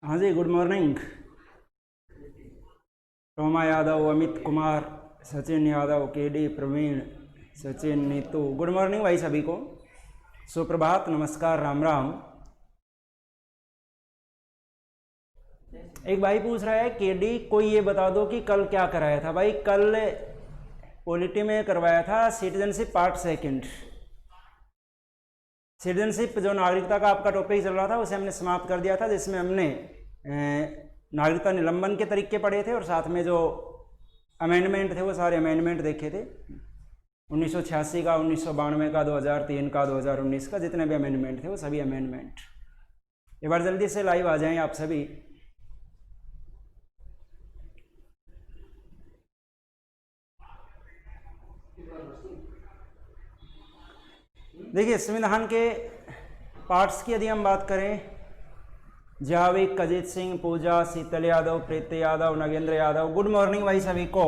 हाँ जी, good morning. Roma Yadav, Amit Kumar, Sachin Yadav, KD, Praveen, Sachin, Neetu, good morning भाई सभी को। सुप्रभात, नमस्कार, राम राम। एक भाई पूछ रहा है केडी कोई ये बता दो कि कल क्या कराया था। भाई कल पॉलिटी में करवाया था सिटीजनशिप पार्ट सेकंड। सिटीजनशिप जो नागरिकता का आपका टॉपिक चल रहा था उसे हमने समाप्त कर दिया था, जिसमें हमने नागरिकता निलंबन के तरीके पढ़े थे और साथ में जो अमेंडमेंट थे वो सारे अमेंडमेंट देखे थे। 1986 का, 1992 का, 2003 का, 2019 का, जितने भी अमेंडमेंट थे वो सभी अमेंडमेंट। एक बार जल्दी से लाइव आ जाएं आप सभी। देखिए, संविधान के पार्ट्स की यदि हम बात करें, जावेद, अजीत सिंह, पूजा, शीतल यादव, प्रीति यादव, नगेंद्र यादव, गुड मॉर्निंग भाई सभी को।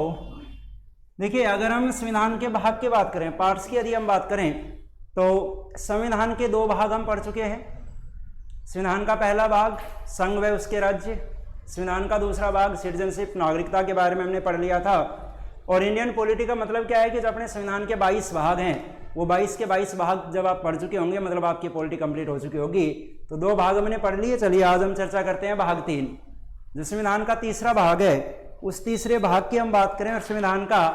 देखिए, अगर हम संविधान के भाग की बात करें, पार्ट्स की यदि हम बात करें, तो संविधान के 2 भाग हम पढ़ चुके हैं। संविधान का पहला भाग संघ व उसके राज्य, संविधान का दूसरा भाग सिटीजनशिप नागरिकता के बारे में हमने पढ़ लिया था। और इंडियन पॉलिटी का मतलब क्या है कि जो अपने संविधान के 22 भाग हैं, वो 22 के 22 भाग जब आप पढ़ चुके होंगे, मतलब आपकी पॉलिटी कंप्लीट हो चुकी होगी। तो 2 भाग हमने पढ़ लिए। चलिए आज हम चर्चा करते हैं भाग 3, जो संविधान का तीसरा भाग है। उस तीसरे भाग की हम बात करें, और संविधान का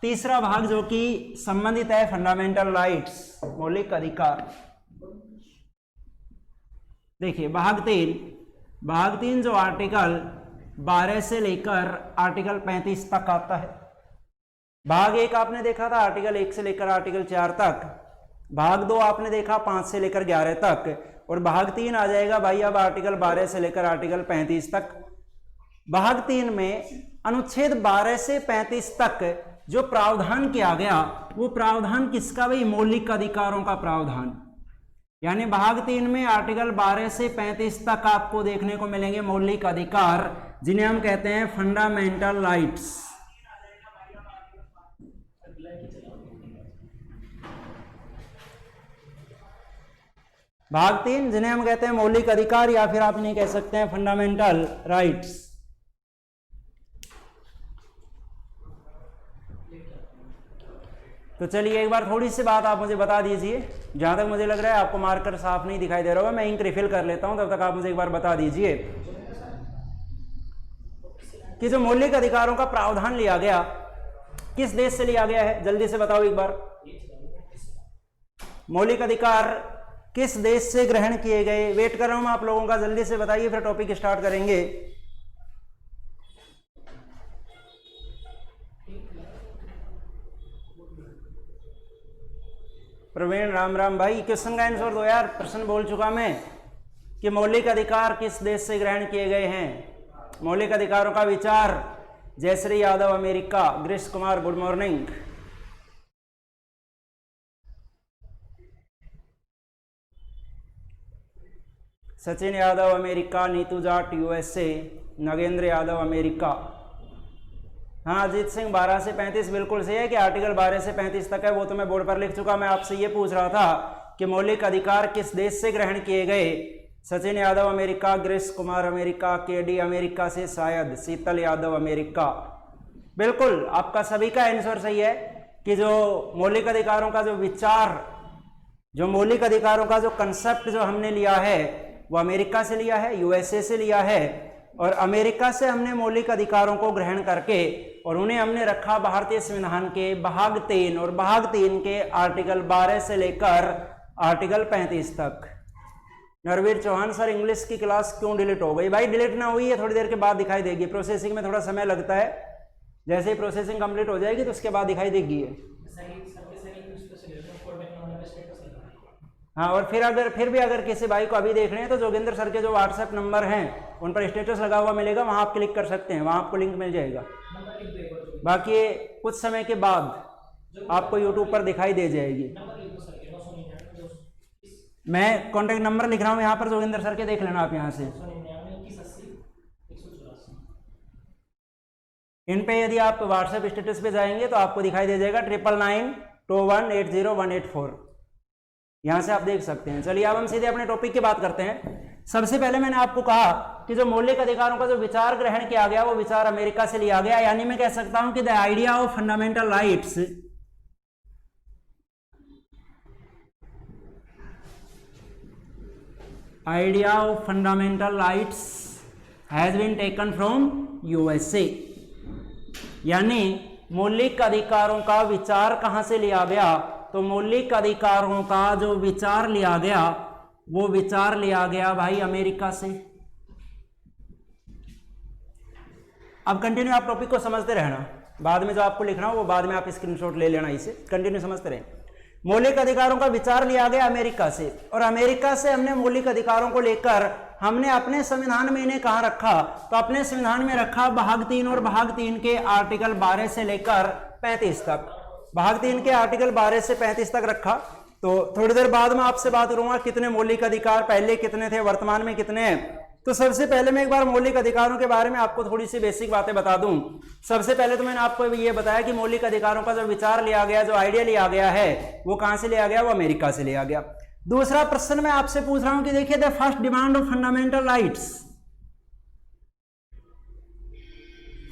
तीसरा भाग जो कि संबंधित है फंडामेंटल राइट्स, मौलिक अधिकार। देखिए भाग 3 जो आर्टिकल 12 से लेकर आर्टिकल 35 तक आता है। भाग 1 आपने देखा था आर्टिकल 1 से लेकर आर्टिकल 4 तक। भाग 2 आपने देखा 5 से लेकर 11 तक। और भाग 3 आ जाएगा भाई अब आर्टिकल 12 से लेकर आर्टिकल 35 तक। भाग 3 में अनुच्छेद 12 से 35 तक जो प्रावधान किया गया, वो प्रावधान किसका भाई? मौलिक अधिकारों का प्रावधान। यानी भाग 3 में आर्टिकल 12 से 35 तक आपको देखने को मिलेंगे मौलिक अधिकार, जिन्हें हम कहते हैं फंडामेंटल राइट्स। भाग 3 जिन्हें हम कहते हैं मौलिक अधिकार, या फिर आप इन्हें कह सकते हैं फंडामेंटल राइट्स। तो चलिए एक बार थोड़ी सी बात आप मुझे बता दीजिए। जहां तक मुझे लग रहा है आपको मार्कर साफ नहीं दिखाई दे रहा होगा, मैं इंक रिफिल कर लेता हूं, तब तक आप मुझे एक बार बता दीजिए कि जो मौलिक अधिकारों का प्रावधान लिया गया किस देश से लिया गया है? जल्दी से बताओ एक बार। मौलिक अधिकार किस देश से ग्रहण किए गए? वेट कर रहा हूं आप लोगों का, जल्दी से बताइए, फिर टॉपिक स्टार्ट करेंगे। प्रवीण, राम राम भाई। क्वेश्चन का आंसर दो यार, प्रश्न बोल चुका मैं कि मौलिक अधिकार किस देश से ग्रहण किए गए हैं। मौलिक अधिकारों का विचार, Jayashree Yadav America, Girish Kumar good morning. Sachin Yadav America, Neetu Jat USA, Nagendra Yadav America. हाँ अजीत सिंह 12 से 35 बिल्कुल सही है कि आर्टिकल 12 से 35 तक है, वो तो मैं बोर्ड पर लिख चुका। मैं आपसे ये पूछ रहा था कि मौलिक अधिकार किस देश से ग्रहण किए गए। Sachin Yadav America, Girish Kumar America, KD America से शायद, शीतल यादव अमेरिका। बिल्कुल आपका सभी का आंसर सही है कि जो मौलिक अधिकारों का जो विचार, जो मौलिक अधिकारों का जो कंसेप्ट जो हमने लिया है वो अमेरिका से लिया है, यूएसए से लिया है। और अमेरिका से हमने मौलिक अधिकारों को ग्रहण करके और उन्हें हमने रखा भारतीय संविधान के भाग 3, और भाग 3 के आर्टिकल 12 से लेकर आर्टिकल 35 तक। नरवीर चौहान सर इंग्लिश की क्लास क्यों डिलीट हो गई? भाई डिलीट ना हुई है, थोड़ी देर के बाद दिखाई देगी। प्रोसेसिंग में थोड़ा समय लगता है, जैसे ही प्रोसेसिंग कंप्लीट हो जाएगी तो उसके बाद दिखाई देगी। हाँ, और फिर भी अगर किसी भाई को अभी देख रहे हैं तो जोगिंदर सर के जो व्हाट्सएप नंबर हैं उन पर स्टेटस लगा हुआ मिलेगा, वहां आप क्लिक कर सकते हैं, वहां आपको लिंक मिल जाएगा। बाकी कुछ समय के बाद आपको यूट्यूब पर दिखाई दे जाएगी। मैं कॉन्टैक्ट नंबर लिख रहा हूँ यहाँ पर, जोगिंदर सर के देख लेना आप यहाँ से। इन पे यदि आप व्हाट्सएप स्टेटस पे जाएंगे तो आपको दिखाई दे जाएगा 9992180184, यहां से आप देख सकते हैं। चलिए अब हम सीधे अपने टॉपिक की बात करते हैं। सबसे पहले मैंने आपको कहा कि जो मौलिक अधिकारों का जो विचार ग्रहण किया गया वो विचार अमेरिका से लिया गया, यानी मैं कह सकता हूं कि the idea of fundamental rights has been taken from USA. यानी मौलिक अधिकारों का विचार कहां से लिया गया? तो मौलिक अधिकारों का जो विचार लिया गया वो विचार लिया गया भाई अमेरिका से। अब कंटिन्यू आप टॉपिक को समझते रहना, बाद में जो आपको लिखना हो वो बाद में आप स्क्रीनशॉट ले लेना, इसे कंटिन्यू समझते रहें। मौलिक अधिकारों का विचार लिया गया अमेरिका से, और अमेरिका से हमने मौलिक अधिकारों को लेकर हमने अपने संविधान में इन्हें कहां रखा? तो अपने संविधान में रखा भाग 3 और भाग 3 के आर्टिकल 12 से लेकर 35 तक। भाग 3 के आर्टिकल 12 से 35 तक रखा। तो थोड़ी देर बाद में आपसे बात करूंगा कितने मौलिक अधिकार पहले कितने थे, वर्तमान में कितने हैं। तो सबसे पहले मैं एक बार मौलिक अधिकारों के बारे में आपको थोड़ी सी बेसिक बातें बता दूं। सबसे पहले तो मैंने आपको ये बताया कि मौलिक अधिकारों का जो विचार लिया गया, जो आइडिया लिया गया है, वो कहां से लिया गया? वो अमेरिका से लिया गया। दूसरा प्रश्न मैं आपसे पूछ रहा हूं कि देखिए the first demand of fundamental rights,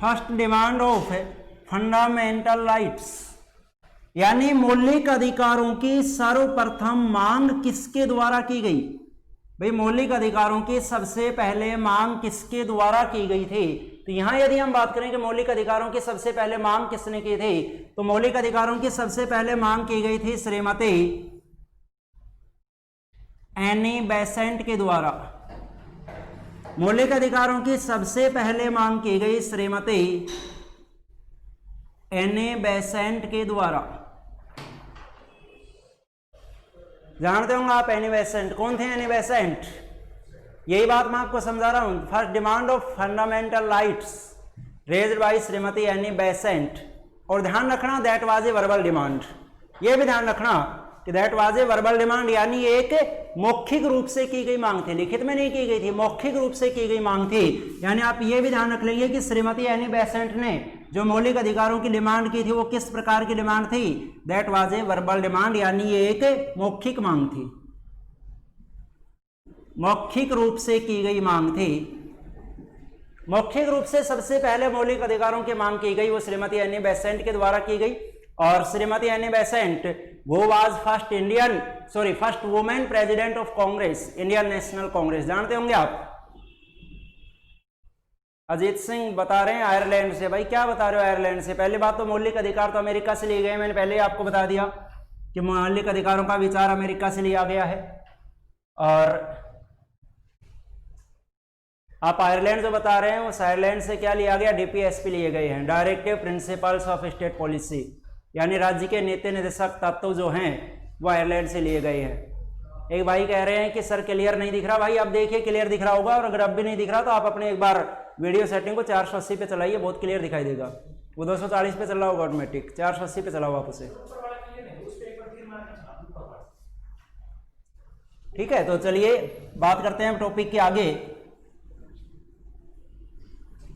first demand of fundamental rights यानी मौलिक अधिकारों की सर्वप्रथम मांग किसके द्वारा की गई? भाई मौलिक अधिकारों की सबसे पहले मांग किसके द्वारा की गई थी? तो यहां यदि हम बात करें कि मौलिक अधिकारों की सबसे पहले मांग किसने की थी, तो मौलिक अधिकारों की सबसे पहले मांग की गई थी श्रीमती एनी बेसेंट के द्वारा। मौलिक अधिकारों की सबसे पहले मांग की गई श्रीमती एनी बेसेंट के द्वारा। जानते होंगे आप एनी बेसेंट, कौन थे एनी बेसेंट? यही बात मैं आपको समझा रहा हूं। First demand of fundamental rights raised bye Shrimati Annie Besant. और ध्यान रखना that was a verbal demand, ये भी ध्यान रखना कि that was a verbal demand, यानी एक मौखिक रूप से की गई मांग थी, लिखित में नहीं की गई थी, मौखिक रूप से की गई मांग थी। यानी आप ये भी ध्यान रख लेंगे कि श्रीमती एनी बेसेंट ने जो मौलिक अधिकारों की डिमांड की थी वो किस प्रकार की डिमांड थी? That was a verbal demand, यानी ये एक मौखिक मांग थी, मौखिक रूप से की गई मांग थी। मौखिक रूप से सबसे पहले मौलिक अधिकारों की मांग की गई वो श्रीमती एनी बेसेंट के द्वारा की गई। और श्रीमती एनी बेसेंट वो was first women president of Congress, Indian national Congress. जानते होंगे आप। अजीत सिंह बता रहे हैं आयरलैंड से। भाई क्या बता रहे हो आयरलैंड से? पहली बात तो मौलिक अधिकार तो अमेरिका से लिए गए, मैंने पहले ही आपको बता दिया कि मौलिक अधिकारों का विचार अमेरिका से लिया गया है। और आप आयरलैंड जो बता रहे हैं उस आयरलैंड से क्या लिया गया? डीपीएसपी लिए गए हैं, directive principles of state policy, यानी राज्य के नीति निर्देशक तत्व जो हैं वो आयरलैंड से लिए गए हैं। एक भाई कह रहे हैं कि सर क्लियर नहीं दिख रहा। भाई आप देखिए क्लियर दिख रहा होगा, और अगर अब भी नहीं दिख रहा तो आप अपने एक बार वीडियो सेटिंग को 480 पे चलाइए, बहुत क्लियर दिखाई देगा। वो 240 पे चल रहा होगा ऑटोमेटिक, 480 पे चलाओ आप उसे। ठीक है, तो चलिए बात करते हैं टॉपिक के आगे।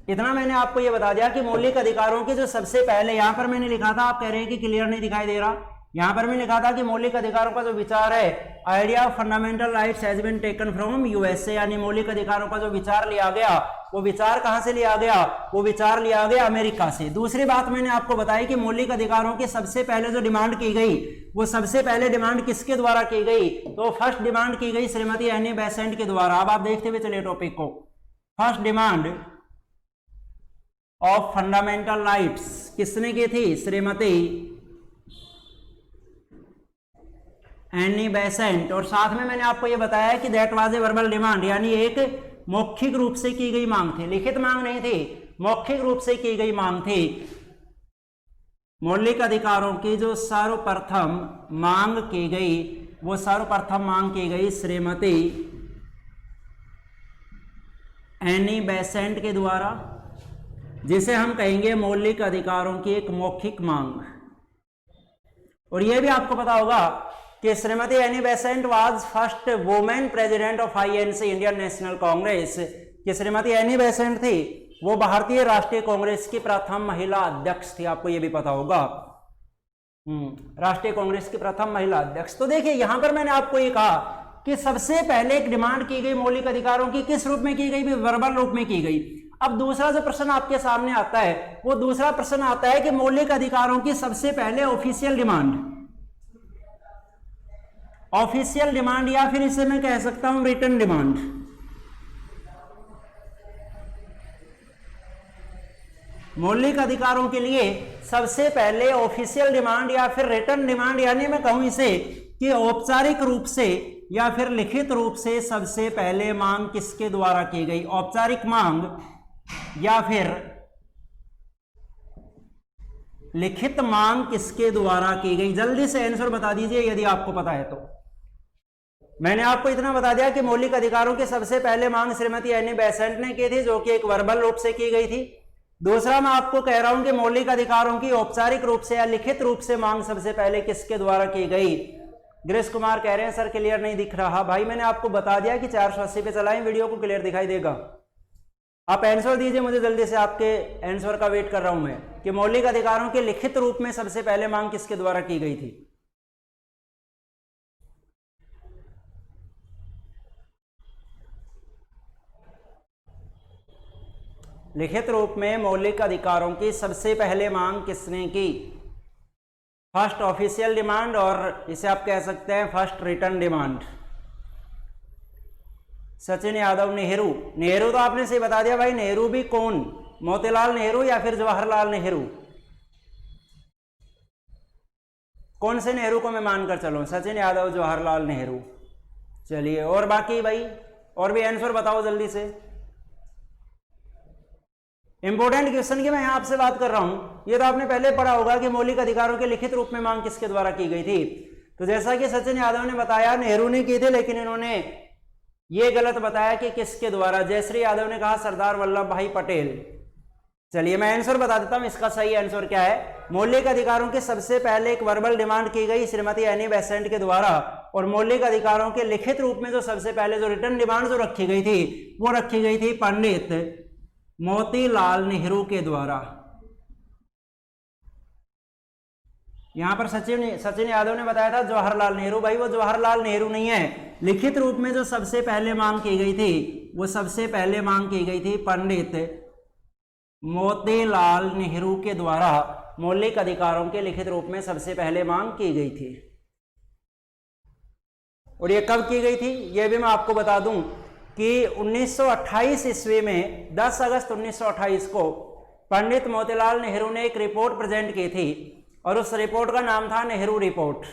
इतना मैंने आपको ये बता दिया कि मौलिक अधिकारों के जो सबसे पहले, यहां पर मैंने लिखा था, आप कह रहे हैं कि क्लियर नहीं दिखाई दे रहा, यहां पर मैंने लिखा था कि मौलिक अधिकारों का जो विचार है, idea of fundamental rights has been taken from USA, यानी मौलिक अधिकारों का जो विचार लिया गया वो विचार कहां से लिया गया? वो विचार लिया गया अमेरिका से। दूसरी बात मैंने आपको बताई कि मौलिक अधिकारों की सबसे पहले जो डिमांड की गई वो सबसे पहले डिमांड किसके द्वारा की गई? तो फर्स्ट डिमांड की गई श्रीमती एनी बेसेंट के द्वारा। अब आप देखते हुए चलिए टॉपिक को। First demand of fundamental rights किसने की थी? Shrimati Annie Besant. और साथ में मैंने आपको यह बताया कि that was a verbal demand, यानी एक मौखिक रूप से की गई मांग थी, लिखित मांग नहीं थी, मौखिक रूप से की गई मांग थी। मौलिक अधिकारों की जो सर्वप्रथम मांग की गई वो सर्वप्रथम मांग की गई श्रीमती एनी बेसेंट के द्वारा, जिसे हम कहेंगे मौलिक अधिकारों की एक मौखिक मांग। और यह भी आपको पता होगा कि Shrimati Annie Besant was first women president of INC, Indian national Congress, कि श्रीमती एनी बेसेंट थी वो भारतीय राष्ट्रीय कांग्रेस की प्रथम महिला अध्यक्ष थी, आपको ये भी पता होगा। राष्ट्रीय कांग्रेस की प्रथम महिला अध्यक्ष। तो देखिए यहां पर मैंने आपको ये कहा कि सबसे पहले एक डिमांड की गई मौलिक अधिकारों की, किस रूप में की गई? वर्बल रूप में की गई। अब दूसरा जो प्रश्न आपके सामने आता है, वो दूसरा प्रश्न आता है कि मौलिक अधिकारों की सबसे पहले ऑफिशियल डिमांड या फिर इसे मैं कह सकता हूं रिटन डिमांड। मौलिक अधिकारों के लिए सबसे पहले ऑफिशियल डिमांड या फिर रिटन डिमांड, यानी मैं कहूं इसे कि औपचारिक रूप से या फिर लिखित रूप से सबसे पहले मांग किसके द्वारा की गई? औपचारिक मांग या फिर लिखित मांग किसके द्वारा की गई? जल्दी से आंसर बता दीजिए यदि आपको पता है तो। मैंने आपको इतना बता दिया कि मौलिक अधिकारों की सबसे पहले मांग श्रीमती एनी बेसेंट ने की थी, जो कि एक वर्बल रूप से की गई थी। दूसरा मैं आपको कह रहा हूं कि मौलिक अधिकारों की औपचारिक रूप से या लिखित रूप से मांग सबसे पहले किसके द्वारा की गई? गिरीश कुमार कह रहे हैं सर क्लियर नहीं दिख रहा। भाई मैंने आपको बता दिया कि 480 पे चलाएं, वीडियो को क्लियर दिखाई देगा। आप आंसर दीजिए मुझे जल्दी से, आपके आंसर का वेट कर रहा हूं मैं, कि मौलिक अधिकारों के लिखित रूप में सबसे पहले मांग किसके द्वारा की गई थी? लिखित रूप में मौलिक अधिकारों की सबसे पहले मांग किसने की? फर्स्ट ऑफिशियल डिमांड और इसे आप कह सकते हैं first written demand. Sachin Yadav Nehru. Nehru तो आपने सही बता दिया भाई। नेहरू भी कौन? मोतीलाल नेहरू या फिर जवाहरलाल नेहरू? कौन से नेहरू को मैं मानकर चलूं? सचिन यादव, जवाहरलाल नेहरू। चलिए और बाकी भाई और भी आंसर बताओ जल्दी से। इंपॉर्टेंट क्वेश्चन की मैं यहां आपसे बात कर रहा हूं। ये तो आपने पहले पढ़ा होगा कि मौलिक अधिकारों के लिखित रूप में मांग किसके द्वारा की गई थी। तो जैसा कि सचिन यादव ने बताया नेहरू ने की थी, लेकिन इन्होंने ये गलत बताया कि किसके द्वारा। जयश्री यादव ने कहा सरदार वल्लभ भाई पटेल। चलिए मैं आंसर बता देता हूं, इसका सही आंसर क्या है। मौलिक अधिकारों के सबसे पहले एक वर्बल डिमांड की गई श्रीमती एनी बेसेंट के द्वारा, और मौलिक अधिकारों के लिखित रूप में जो सबसे पहले जो रिटन डिमांड जो रखी गई थी, वो रखी गई थी पंडित मोतीलाल नेहरू के द्वारा। यहां पर सचिन यादव ने बताया था जवाहरलाल नेहरू। भाई वो जवाहरलाल नेहरू नहीं है। लिखित रूप में जो सबसे पहले मांग की गई थी, वो सबसे पहले मांग की गई थी पंडित मोतीलाल नेहरू के द्वारा। मौलिक अधिकारों के लिखित रूप में सबसे पहले मांग की गई थी। और ये कब की गई थी ये भी मैं आपको बता दूं कि 1928 ईस्वी में 10 अगस्त 1928 को पंडित मोतीलाल नेहरू ने एक रिपोर्ट प्रेजेंट की थी, और उस रिपोर्ट का नाम था नेहरू रिपोर्ट।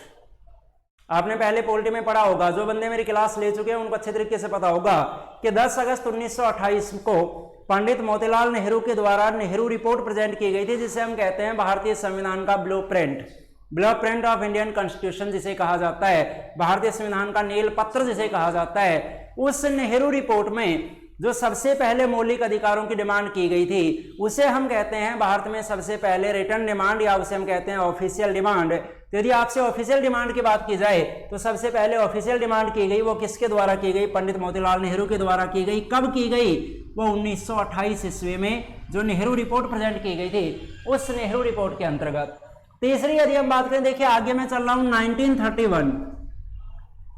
आपने पहले पॉलिटी में पढ़ा होगा, जो बंदे मेरी क्लास ले चुके हैं उनको अच्छे तरीके से पता होगा कि 10 अगस्त 1928 को पंडित मोतीलाल नेहरू के द्वारा नेहरू रिपोर्ट प्रेजेंट की गई थी, जिसे हम कहते हैं भारतीय संविधान का ब्लूप्रिंट ऑफ इंडियन कॉन्स्टिट्यूशन जिसे कहा जाता है, भारतीय संविधान का नील पत्र जिसे कहा जाता है। उस नेहरू रिपोर्ट में जो सबसे पहले मौलिक अधिकारों की डिमांड की गई थी, उसे हम कहते हैं भारत में सबसे पहले रिटन डिमांड, या उसे हम कहते हैं ऑफिशियल डिमांड। तो यदि आपसे ऑफिशियल डिमांड की बात की जाए तो सबसे पहले ऑफिशियल डिमांड की गई, वो किसके द्वारा की गई? पंडित मोतीलाल नेहरू के द्वारा की गई। कब की गई? वो 1928 ईस्वी में जो नेहरू रिपोर्ट प्रेजेंट की गई थी, उस नेहरू रिपोर्ट के अंतर्गत। तीसरी यदि हम बात करें, देखिए आगे मैं चल रहा हूं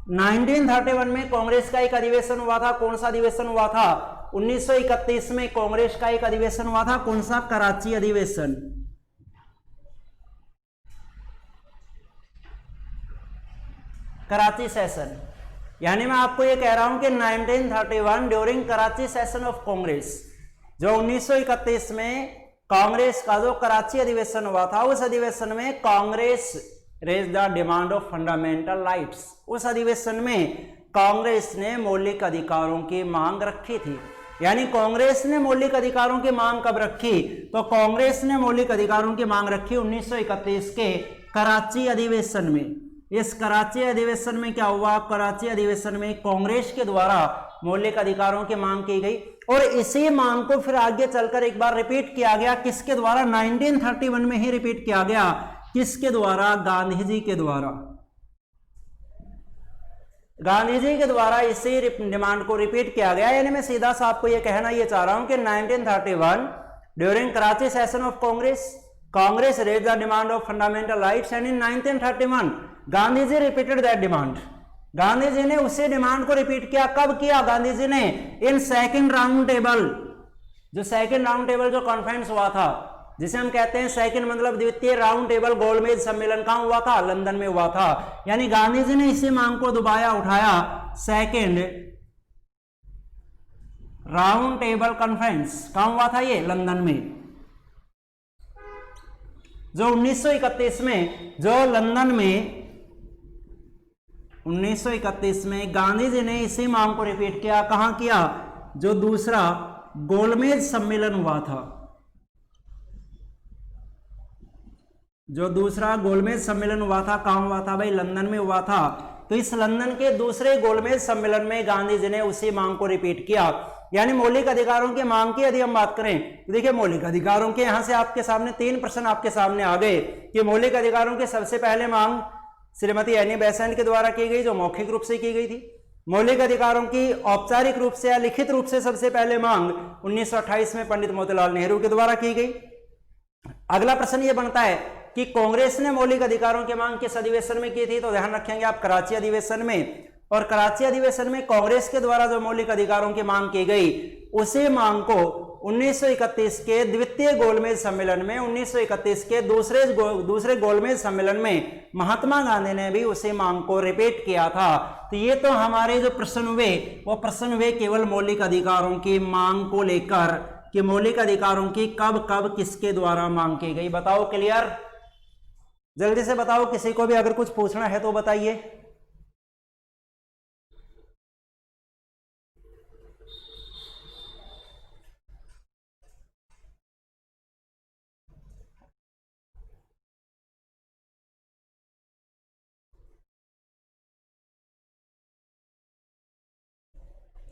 1931 में कांग्रेस का एक अधिवेशन हुआ था। कौन सा अधिवेशन हुआ था? 1931 में कांग्रेस का एक अधिवेशन हुआ था। कौन सा? कराची अधिवेशन। कराची सेशन। यानी मैं आपको ये कह रहा हूं कि 1931 during Karachi session of Congress, जो 1931 में कांग्रेस का जो कराची अधिवेशन हुआ था, उस अधिवेशन में Congress raise the demand of fundamental rights. उस अधिवेशन में कांग्रेस ने मौलिक अधिकारों की मांग रखी थी। यानी कांग्रेस ने मौलिक अधिकारों की मांग कब रखी? तो कांग्रेस ने मौलिक अधिकारों की मांग रखी 1931 के कराची अधिवेशन में। इस कराची अधिवेशन में क्या हुआ? कराची अधिवेशन में कांग्रेस के द्वारा मौलिक अधिकारों की मांग की गई, और इसी मांग को फिर आगे चलकर एक बार रिपीट किया गया। किसके द्वारा? 1931 में ही रिपीट किया गया। किसके द्वारा? गांधी जी के द्वारा। गांधी जी के द्वारा इसी डिमांड को रिपीट किया गया। यानी मैं सीधा सा आपको ये कहना ये चाह रहा हूं कि 1931 during Karachi session of Congress raise the demand of fundamental rights and in 1931 Gandhi ji repeated that demand. Gandhi ji ने उसी डिमांड को रिपीट किया। कब किया गांधी जी ने? इन सेकंड राउंड टेबल, जो सेकंड राउंड टेबल जो कॉन्फ्रेंस हुआ था, जिसे हम कहते हैं सेकंड मतलब द्वितीय राउंड टेबल गोलमेज सम्मेलन, कहां हुआ था? लंदन में हुआ था। यानी गांधी जी ने इसी मांग को दोबारा उठाया। सेकंड राउंड टेबल कॉन्फ्रेंस कहां हुआ था? ये लंदन में, जो 1931 में, जो लंदन में 1931 में गांधी जी ने इसी मांग को रिपीट किया। कहां किया? जो दूसरा गोलमेज सम्मेलन हुआ था, जो दूसरा गोलमेज सम्मेलन हुआ था, कहां हुआ था भाई? लंदन में हुआ था। तो इस लंदन के दूसरे गोलमेज सम्मेलन में गांधी जी ने उसी मांग को रिपीट किया। यानी मौलिक अधिकारों की मांग की यदि हम बात करें तो देखिए मौलिक अधिकारों के यहां से आपके सामने 3 प्रश्न आपके सामने आ गए कि मौलिक अधिकारों की सबसे पहले मांग श्रीमती एनी बेसेंट के द्वारा की गई, जो मौखिक रूप से की गई थी। मौलिक अधिकारों की औपचारिक रूप से या लिखित रूप से सबसे पहले मांग 1928 में पंडित मोतीलाल नेहरू के द्वारा की गई। अगला प्रश्न यह बनता है कि कांग्रेस ने मौलिक अधिकारों की मांग किस अधिवेशन में की थी? तो ध्यान रखेंगे आप, कराची अधिवेशन में। और कराची अधिवेशन में कांग्रेस के द्वारा जो मौलिक अधिकारों की मांग की गई, उसी मांग को 1931 के द्वितीय गोलमेज सम्मेलन में, 1931 के दूसरे गोलमेज सम्मेलन में महात्मा गांधी ने भी उसी मांग को रिपीट किया था। तो ये तो हमारे जो प्रश्न हुए वो प्रश्न हुए केवल मौलिक अधिकारों की मांग को लेकर कि मौलिक अधिकारों की कब कब किसके द्वारा मांग की गई। बताओ, क्लियर? जल्दी से बताओ, किसी को भी अगर कुछ पूछना है तो बताइए।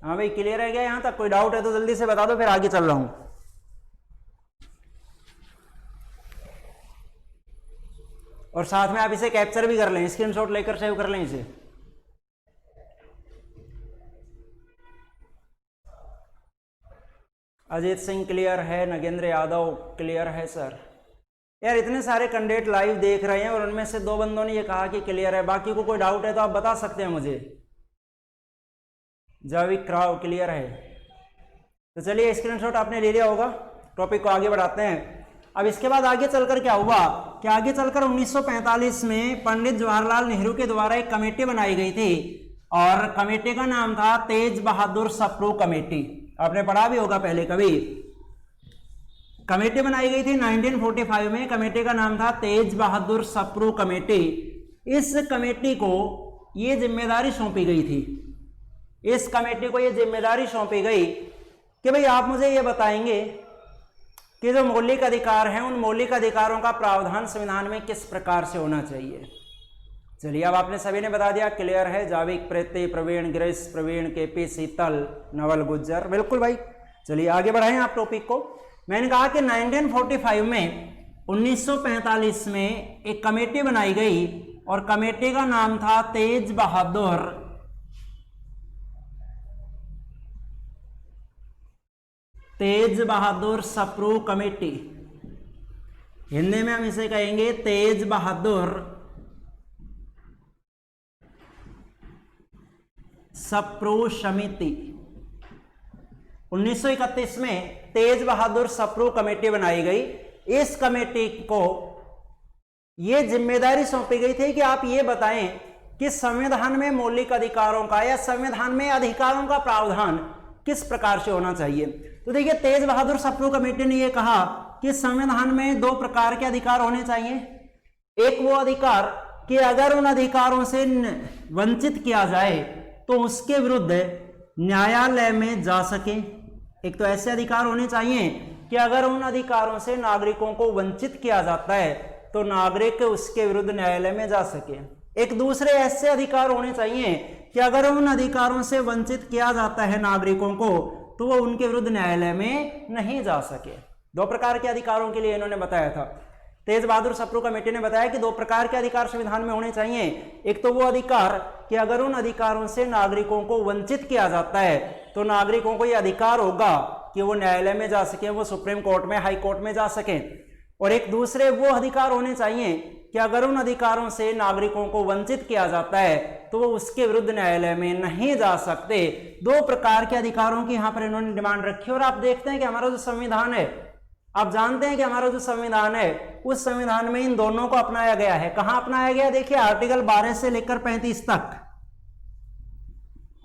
हाँ भाई, क्लियर है क्या यहां तक? कोई डाउट है तो जल्दी से बता दो, फिर आगे चल रहा हूं। और साथ में आप इसे कैप्चर भी कर लें, स्क्रीनशॉट लेकर सेव कर लें इसे। अजीत सिंह क्लियर है, नगेंद्र यादव क्लियर है सर। यार इतने सारे कैंडिडेट लाइव देख रहे हैं और उनमें से 2 बंदों ने ये कहा कि क्लियर है। बाकी को कोई डाउट है तो आप बता सकते हैं मुझे। जाविक राव क्लियर है। तो चलिए, स्क्रीनशॉट आपने ले लिया होगा। टॉपिक को आगे बढ़ाते हैं। अब इसके बाद आगे चलकर क्या हुआ कि आगे चलकर 1945 में पंडित जवाहरलाल नेहरू के द्वारा एक कमेटी बनाई गई थी और कमेटी का नाम था तेज बहादुर सप्रू कमेटी। आपने पढ़ा भी होगा पहले कभी। कमेटी बनाई गई थी 1945 में। कमेटी का नाम था तेज बहादुर सप्रू कमेटी। इस कमेटी को ये जिम्मेदारी सौंपी गई थी, इस कमेटी को ये जिम्मेदारी सौंपी गई कि भाई आप मुझे ये बताएंगे कि जो मौलिक अधिकार हैं उन मौलिक अधिकारों का प्रावधान संविधान में किस प्रकार से होना चाहिए। चलिए, अब आपने सभी ने बता दिया, क्लियर है। जाविक, प्रीति, प्रवीण, ग्रेस, प्रवीण, केपी, शीतल, नवल, गुज्जर, बिल्कुल भाई। चलिए आगे बढ़ाएं आप टॉपिक को। मैंने कहा कि 1945 में 1945 में एक कमेटी बनाई गई और कमेटी का नाम था तेज बहादुर सप्रू कमेटी। हिंदी में हम इसे कहेंगे तेज बहादुर सप्रू समिति। 1931 में तेज बहादुर सप्रू कमेटी बनाई गई। इस कमेटी को यह जिम्मेदारी सौंपी गई थी कि आप ये बताएं कि संविधान में मौलिक अधिकारों का या संविधान में अधिकारों का प्रावधान किस प्रकार से होना चाहिए। तो देखिए, तेज बहादुर सप्रू कमेटी ने यह कहा कि संविधान में 2 प्रकार के अधिकार होने चाहिए। एक वो अधिकार कि अगर उन अधिकारों से वंचित किया जाए तो उसके विरुद्ध न्यायालय में जा सके। एक तो ऐसे अधिकार होने चाहिए कि अगर उन अधिकारों से नागरिकों को वंचित किया जाता है तो नागरिक उसके विरुद्ध न्यायालय में जा सके। एक दूसरे ऐसे अधिकार होने चाहिए कि अगर उन अधिकारों से वंचित किया जाता है नागरिकों को तो वो उनके विरुद्ध न्यायालय में नहीं जा सके। 2 प्रकार के अधिकारों के लिए इन्होंने बताया था। तेज बहादुर सप्रू कमेटी ने बताया कि दो प्रकार के अधिकार संविधान में होने चाहिए। एक तो वो अधिकार कि अगर उन अधिकारों से नागरिकों को वंचित किया जाता है तो नागरिकों को यह अधिकार होगा कि वो न्यायालय में जा सके, वो सुप्रीम कोर्ट में, हाई कोर्ट में जा सके। और एक दूसरे वो अधिकार होने चाहिए कि अगर उन अधिकारों से नागरिकों को वंचित किया जाता है तो वो उसके विरुद्ध न्यायालय में नहीं जा सकते। दो प्रकार के अधिकारों की यहाँ पर इन्होंने डिमांड रखी। और आप देखते हैं कि हमारा जो संविधान है, आप जानते हैं कि हमारा जो संविधान है उस संविधान में इन दोनों को अपनाया गया है। कहां अपनाया गया? देखिए आर्टिकल 12 से लेकर 35 तक,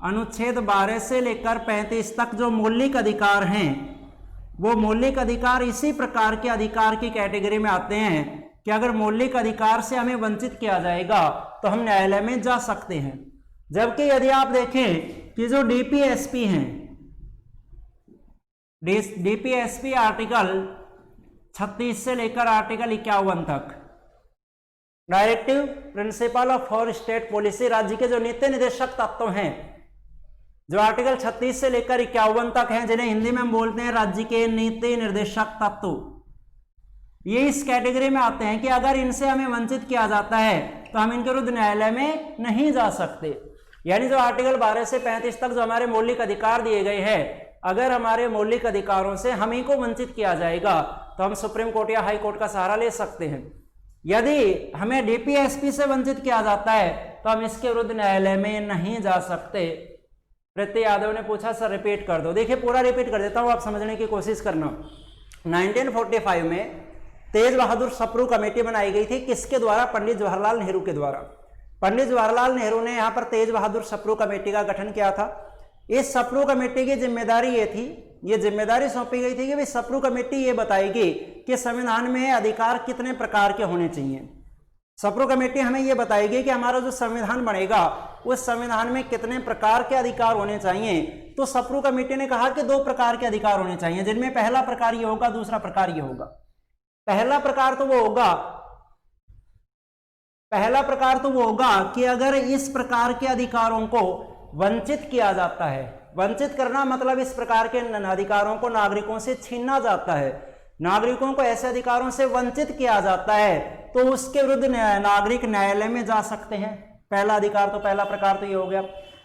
अनुच्छेद 12 से लेकर 35 तक जो मौलिक अधिकार हैं वो मौलिक अधिकार इसी प्रकार के अधिकार की कैटेगरी में आते हैं कि अगर मौलिक अधिकार से हमें वंचित किया जाएगा तो हम न्यायालय में जा सकते हैं। जबकि यदि आप देखें कि जो डीपीएसपी हैं, डीपीएसपी आर्टिकल 36 से लेकर आर्टिकल 51 तक, directive principle of for state policy, राज्य के जो नीति निर्देशक तत्व हैं, जो आर्टिकल 36 से लेकर 51 तक हैं, जिन्हें हिंदी में हम बोलते हैं राज्य के नीति निर्देशक तत्व, ये इस कैटेगरी में आते हैं कि अगर इनसे हमें वंचित किया जाता है तो हम इनके विरुद्ध न्यायालय में नहीं जा सकते। यानी जो आर्टिकल 12 से 35 तक जो हमारे मौलिक अधिकार दिए गए हैं, अगर हमारे मौलिक अधिकारों से हम ही को वंचित किया जाएगा तो हम सुप्रीम कोर्ट या हाई कोर्ट का सहारा ले सकते हैं। यदि हमें डीपीएसपी से वंचित किया जाता है तो हम इसके विरुद्ध न्यायालय में नहीं जा सकते। प्रत्यय यादव ने पूछा सर रिपीट कर दो। देखिए पूरा रिपीट कर देता हूं, आप समझने की कोशिश करना। 1945 में तेज बहादुर सप्रू कमेटी बनाई गई थी। किसके द्वारा? पंडित जवाहरलाल नेहरू के द्वारा। पंडित जवाहरलाल नेहरू ने यहाँ पर तेज बहादुर सप्रू कमेटी का गठन किया था। इस सप्रू कमेटी की जिम्मेदारी ये थी, ये जिम्मेदारी सौंपी गई थी कि भाई सप्रू कमेटी ये बताएगी कि संविधान में अधिकार कितने प्रकार के होने चाहिए। सप्रू कमेटी हमें ये बताएगी कि हमारा जो संविधान बनेगा उस संविधान में कितने प्रकार के अधिकार होने चाहिए। तो सप्रू कमेटी ने कहा कि 2 प्रकार के अधिकार होने चाहिए, जिनमें पहला प्रकार ये होगा, दूसरा प्रकार ये होगा। पहला प्रकार तो वो होगा कि अगर इस प्रकार के अधिकारों को वंचित किया जाता है, वंचित करना मतलब इस प्रकार के अधिकारों को नागरिकों से छीना जाता है, नागरिकों को ऐसे अधिकारों से वंचित किया जाता है तो उसके विरुद्ध नागरिक न्यायालय में जा सकते हैं। पहला अधिकार तो, पहला प्रकार तो ये हो गया।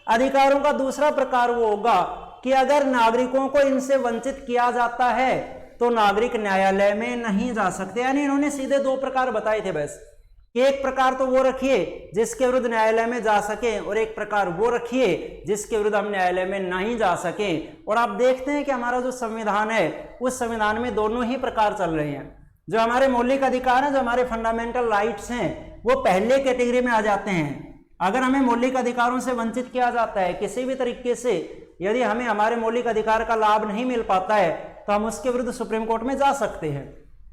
अधिकारों का दूसरा प्रकार वो होगा कि अगर नागरिकों को इनसे वंचित किया जाता है तो नागरिक न्यायालय में नहीं जा सकते। यानी इन्होंने सीधे 2 प्रकार बताए थे बस, कि एक प्रकार तो वो रखिए जिसके विरुद्ध न्यायालय में जा सके और एक प्रकार वो रखिए जिसके विरुद्ध हम न्यायालय में नहीं जा सके। और आप देखते हैं कि हमारा जो संविधान है उस संविधान में दोनों ही प्रकार चल रहे हैं। जो हमारे मौलिक अधिकार हैं, जो हमारे फंडामेंटल राइट्स हैं, वो पहले कैटेगरी में आ जाते हैं। अगर हमें मौलिक अधिकारों से वंचित किया जाता है किसी भी तरीके से, यदि हमें हमारे मौलिक अधिकार का लाभ नहीं मिल पाता है तो हम उसके विरुद्ध सुप्रीम कोर्ट में जा सकते हैं,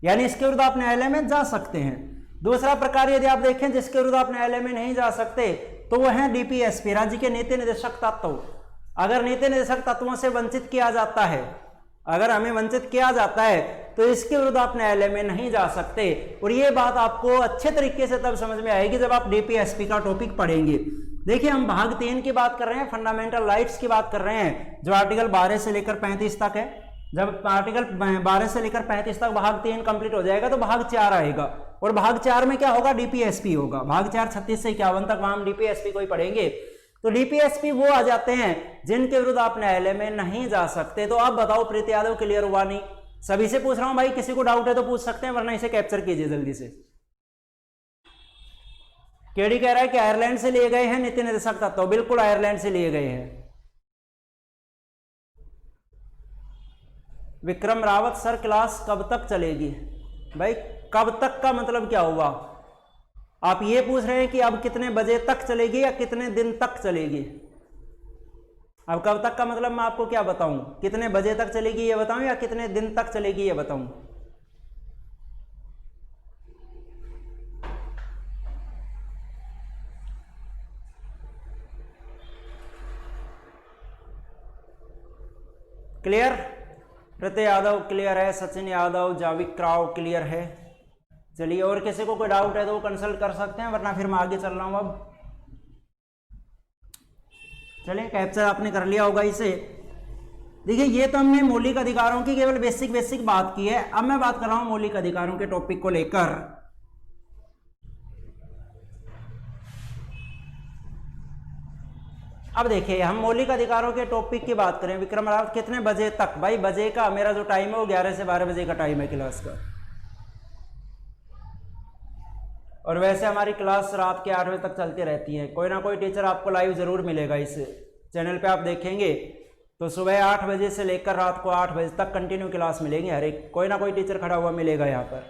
यानी इसके विरुद्ध आप न्यायालय में जा सकते हैं। दूसरा प्रकार यदि आप देखें जिसके विरुद्ध आप न्यायालय में नहीं जा सकते तो वह है डीपीएसपी, राज्य के नीति निर्देशक तत्व। अगर नीति निर्देशक तत्वों से वंचित किया जाता है, अगर हमें वंचित किया जाता है तो इसके विरुद्ध आप न्यायालय में नहीं जा सकते। और ये बात आपको अच्छे तरीके से तब समझ में आएगी जब आप डीपीएसपी का टॉपिक पढ़ेंगे। देखिए हम भाग 3 की बात कर रहे हैं, फंडामेंटल राइट्स की बात कर रहे हैं, जो आर्टिकल 12 से लेकर 35 तक है। जब आर्टिकल 12 से लेकर 35 तक भाग 3 कंप्लीट हो जाएगा तो भाग 4 आएगा, और भाग 4 में क्या होगा? डीपीएसपी होगा। भाग 4 36 से 51 तक वहां हम डीपीएसपी को ही पढ़ेंगे। तो डीपीएसपी वो आ जाते हैं जिनके विरुद्ध आप न्यायालय में नहीं जा सकते। तो अब बताओ प्रीति यादव, क्लियर हुआ नहीं? सभी से पूछ रहा हूं भाई, किसी को डाउट है तो पूछ सकते हैं, वरना इसे कैप्चर कीजिए जल्दी से। केडी कह रहा है कि आयरलैंड से लिए गए हैं नीति निर्देशक तत्व। बिल्कुल आयरलैंड से लिए गए हैं। विक्रम रावत सर क्लास कब तक चलेगी? भाई कब तक का मतलब क्या हुआ? आप ये पूछ रहे हैं कि अब कितने बजे तक चलेगी या कितने दिन तक चलेगी? अब कब तक का मतलब मैं आपको क्या बताऊं? कितने बजे तक चलेगी ये बताऊं या कितने दिन तक चलेगी ये बताऊं? क्लियर? प्रत्यय यादव क्लियर है, सचिन यादव, जाविक राव क्लियर है। चलिए, और किसी को कोई डाउट है तो वो कंसल्ट कर सकते हैं, वरना फिर मैं आगे चल रहा हूं। अब चलिए, कैप्चर आपने कर लिया होगा इसे। देखिए ये तो हमने मौलिक अधिकारों की केवल बेसिक बात की है। अब मैं बात कर रहा हूं मौलिक अधिकारों के टॉपिक को लेकर। अब देखिए हम मौलिक अधिकारों के टॉपिक की बात करें विक्रम रावत, कितने बजे तक? भाई बजे का मेरा जो टाइम है वो 11 से 12 बजे का टाइम है क्लास का। और वैसे हमारी क्लास रात के 8 बजे तक चलती रहती है। कोई ना कोई टीचर आपको लाइव जरूर मिलेगा इस चैनल पे, आप देखेंगे तो सुबह 8 बजे से लेकर रात को 8 बजे तक कंटिन्यू क्लास मिलेंगी। हर एक कोई ना कोई टीचर खड़ा हुआ मिलेगा यहाँ पर।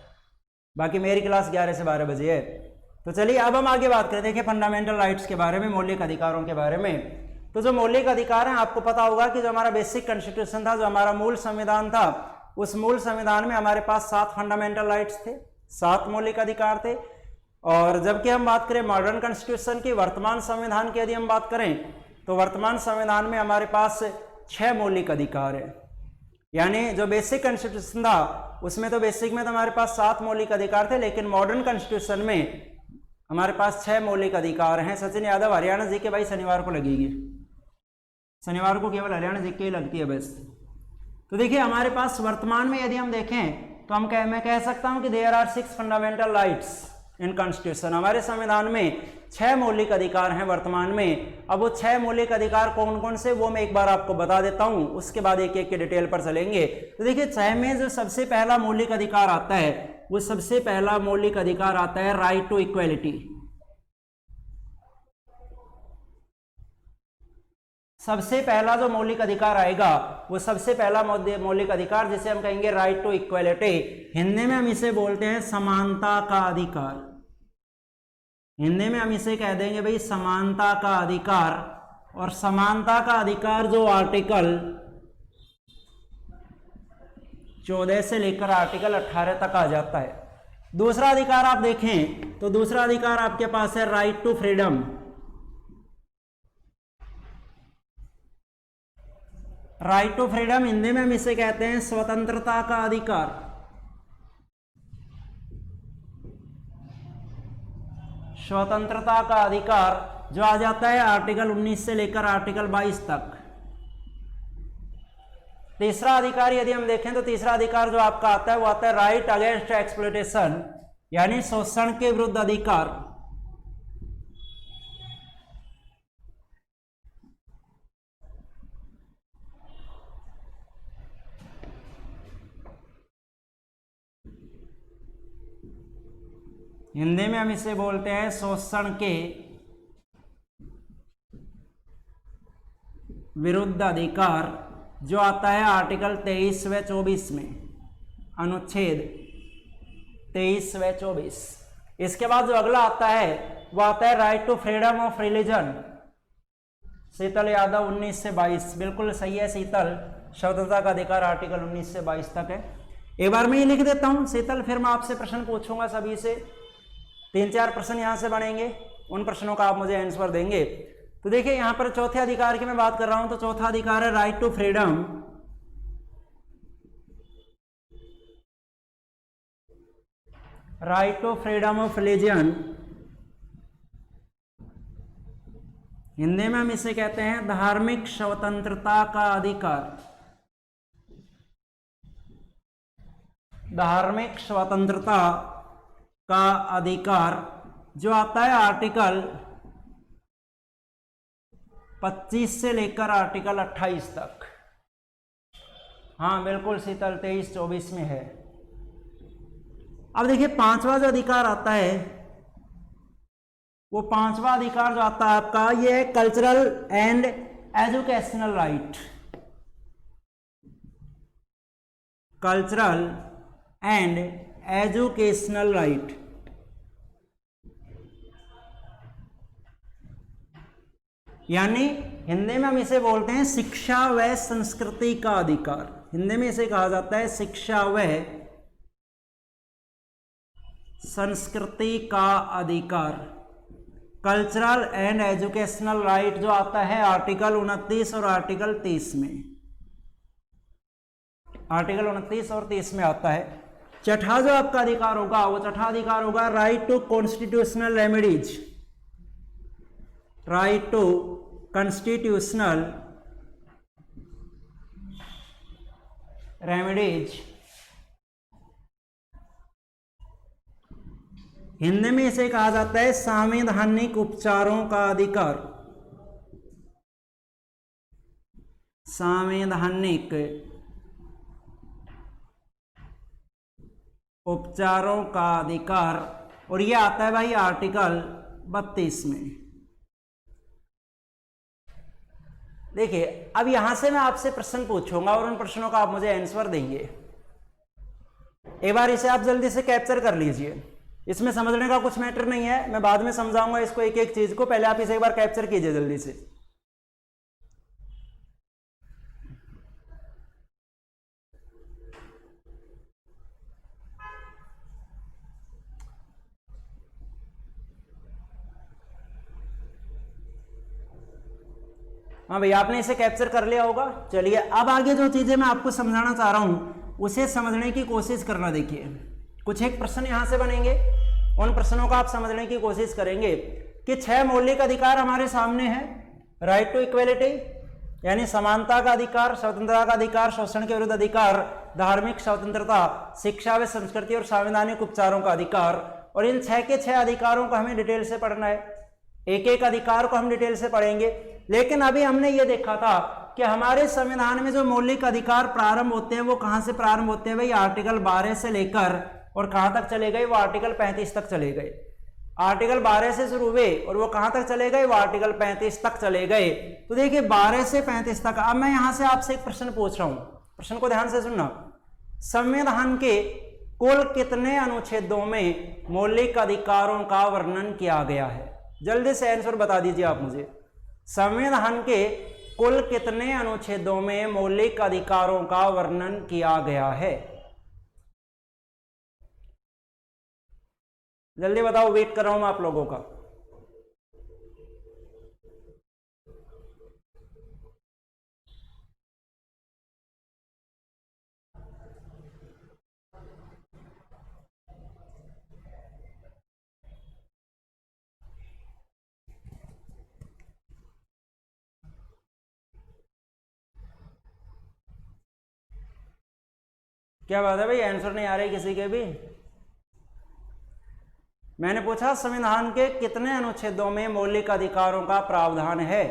बाकी मेरी क्लास 11 से 12 बजे है। तो चलिए अब हम आगे बात करें। देखिए फंडामेंटल राइट्स के बारे में, मौलिक अधिकारों के बारे में। तो जो मौलिक अधिकार हैं, आपको पता होगा कि जो हमारा बेसिक कॉन्स्टिट्यूशन था, जो हमारा मूल संविधान था, उस मूल संविधान में हमारे पास 7 फंडामेंटल राइट्स थे, 7 मौलिक अधिकार थे। और जबकि हम बात करें मॉडर्न कॉन्स्टिट्यूशन की, वर्तमान संविधान की यदि हम बात करें, तो वर्तमान संविधान में हमारे पास 6 मौलिक अधिकार है। यानी जो बेसिक कॉन्स्टिट्यूशन था उसमें तो बेसिक में तो हमारे पास 7 मौलिक अधिकार थे, लेकिन मॉडर्न कॉन्स्टिट्यूशन में हमारे पास 6 मौलिक अधिकार हैं। सचिन यादव हरियाणा जी के, भाई शनिवार को लगेगी, शनिवार को केवल हरियाणा जी के लगती है बस। तो देखिए हमारे पास वर्तमान में यदि हम देखें तो मैं कह सकता हूं कि there are 6 fundamental rights in constitution. हमारे संविधान में 6 मौलिक अधिकार हैं वर्तमान में। अब वो 6 मौलिक अधिकार कौन कौन से, वो मैं एक बार आपको बता देता हूं, उसके बाद एक एक के डिटेल पर चलेंगे। तो देखिए 6 में जो सबसे पहला मौलिक अधिकार आता है, वो सबसे पहला मौलिक अधिकार आता है राइट टू इक्वलिटी। सबसे पहला जो मौलिक अधिकार आएगा वो सबसे पहला मौलिक अधिकार, जिसे हम कहेंगे राइट टू इक्वलिटी। हिंदी में हम इसे बोलते हैं समानता का अधिकार। हिंदी में हम इसे कह देंगे भाई समानता का अधिकार। और समानता का अधिकार जो आर्टिकल 14 से लेकर आर्टिकल 18 तक आ जाता है। दूसरा अधिकार आप देखें तो दूसरा अधिकार आपके पास है right to freedom. Right to freedom Hindi में हम इसे कहते हैं स्वतंत्रता का अधिकार। स्वतंत्रता का अधिकार जो आ जाता है आर्टिकल 19 से लेकर आर्टिकल 22 तक। तीसरा अधिकार यदि हम देखें तो तीसरा अधिकार जो आपका आता है वो आता है राइट अगेंस्ट एक्सप्लॉयटेशन, यानी शोषण के विरुद्ध अधिकार। हिंदी में हम इसे बोलते हैं शोषण के विरुद्ध अधिकार, जो आता है आर्टिकल 23 व 24 में, अनुच्छेद 23 व 24। इसके बाद जो अगला आता है वो आता है right to freedom of religion. Sheetal Yadav 19 से 22, बिल्कुल सही है शीतल। स्वतंत्रता का अधिकार आर्टिकल 19 से 22 तक है। एक बार मैं ये लिख देता हूं शीतल, फिर मैं आपसे प्रश्न पूछूंगा सभी से। 3-4 प्रश्न यहां से बनेंगे, उन प्रश्नों का आप मुझे आंसर देंगे। तो देखिए यहां पर चौथे अधिकार की मैं बात कर रहा हूं, तो चौथा अधिकार है right to freedom. Right to freedom of religion, Hindi में हम इसे कहते हैं धार्मिक स्वतंत्रता का अधिकार। धार्मिक स्वतंत्रता का अधिकार जो आता है आर्टिकल 25 से लेकर आर्टिकल 28 तक। हाँ बिल्कुल शीतल, 23-24 में है। अब देखिए पांचवा जो अधिकार आता है, वो पांचवा अधिकार जो आता है आपका, ये है cultural and educational right. Cultural and educational right, यानी हिंदी में हम इसे बोलते हैं शिक्षा व संस्कृति का अधिकार। हिंदी में इसे कहा जाता है शिक्षा व संस्कृति का अधिकार। कल्चरल एंड एजुकेशनल राइट जो आता है आर्टिकल 29 और आर्टिकल 30 में। आर्टिकल 29 और 30 में आता है। छठा जो आपका अधिकार होगा, वो छठा अधिकार होगा right to constitutional remedies. Right to constitutional remedies, Hindi में इसे कहा जाता है संवैधानिक उपचारों का अधिकार। संवैधानिक उपचारों का अधिकार, और ये आता है भाई आर्टिकल 32 में। देखिए अब यहां से मैं आपसे प्रश्न पूछूंगा और उन प्रश्नों का आप मुझे आंसर देंगे। एक बार इसे आप जल्दी से कैप्चर कर लीजिए, इसमें समझने का कुछ मैटर नहीं है, मैं बाद में समझाऊंगा इसको एक एक चीज को, पहले आप इसे एक बार कैप्चर कीजिए जल्दी से। हाँ भैया आपने इसे कैप्चर कर लिया होगा। चलिए अब आगे जो चीजें मैं आपको समझाना चाह रहा हूं उसे समझने की कोशिश करना। देखिए कुछ एक प्रश्न यहां से बनेंगे, उन प्रश्नों का आप समझने की कोशिश करेंगे कि 6 मौलिक अधिकार हमारे सामने हैं। राइट टू इक्वेलिटी यानी समानता का अधिकार, स्वतंत्रता का अधिकार, शोषण के विरुद्ध अधिकार, धार्मिक स्वतंत्रता, शिक्षा व संस्कृति और संवैधानिक उपचारों का अधिकार। और इन 6 के 6 अधिकारों को हमें डिटेल से पढ़ना है, एक एक अधिकार को हम डिटेल से पढ़ेंगे। लेकिन अभी हमने ये देखा था कि हमारे संविधान में जो मौलिक अधिकार प्रारंभ होते हैं वो कहां से प्रारंभ होते हैं भाई, आर्टिकल 12 से लेकर और कहां तक चले गए, वो आर्टिकल 35 तक चले गए। आर्टिकल 12 से शुरू हुए और वो कहां तक चले गए, वो आर्टिकल 35 तक चले गए। तो देखिए 12 से 35 तक। अब मैं यहां से आपसे एक प्रश्न पूछ रहा हूं, प्रश्न को ध्यान से सुनना। संविधान के कुल कितने अनुच्छेदों में मौलिक अधिकारों का वर्णन किया गया है? जल्दी से आंसर बता दीजिए आप मुझे। संविधान के कुल कितने अनुच्छेदों में मौलिक अधिकारों का वर्णन किया गया है? जल्दी बताओ, वेट कर रहा हूं मैं आप लोगों का। क्या बात है भाई, आंसर नहीं आ रही किसी के भी? मैंने पूछा संविधान के कितने अनुच्छेदों में मौलिक अधिकारों का प्रावधान है?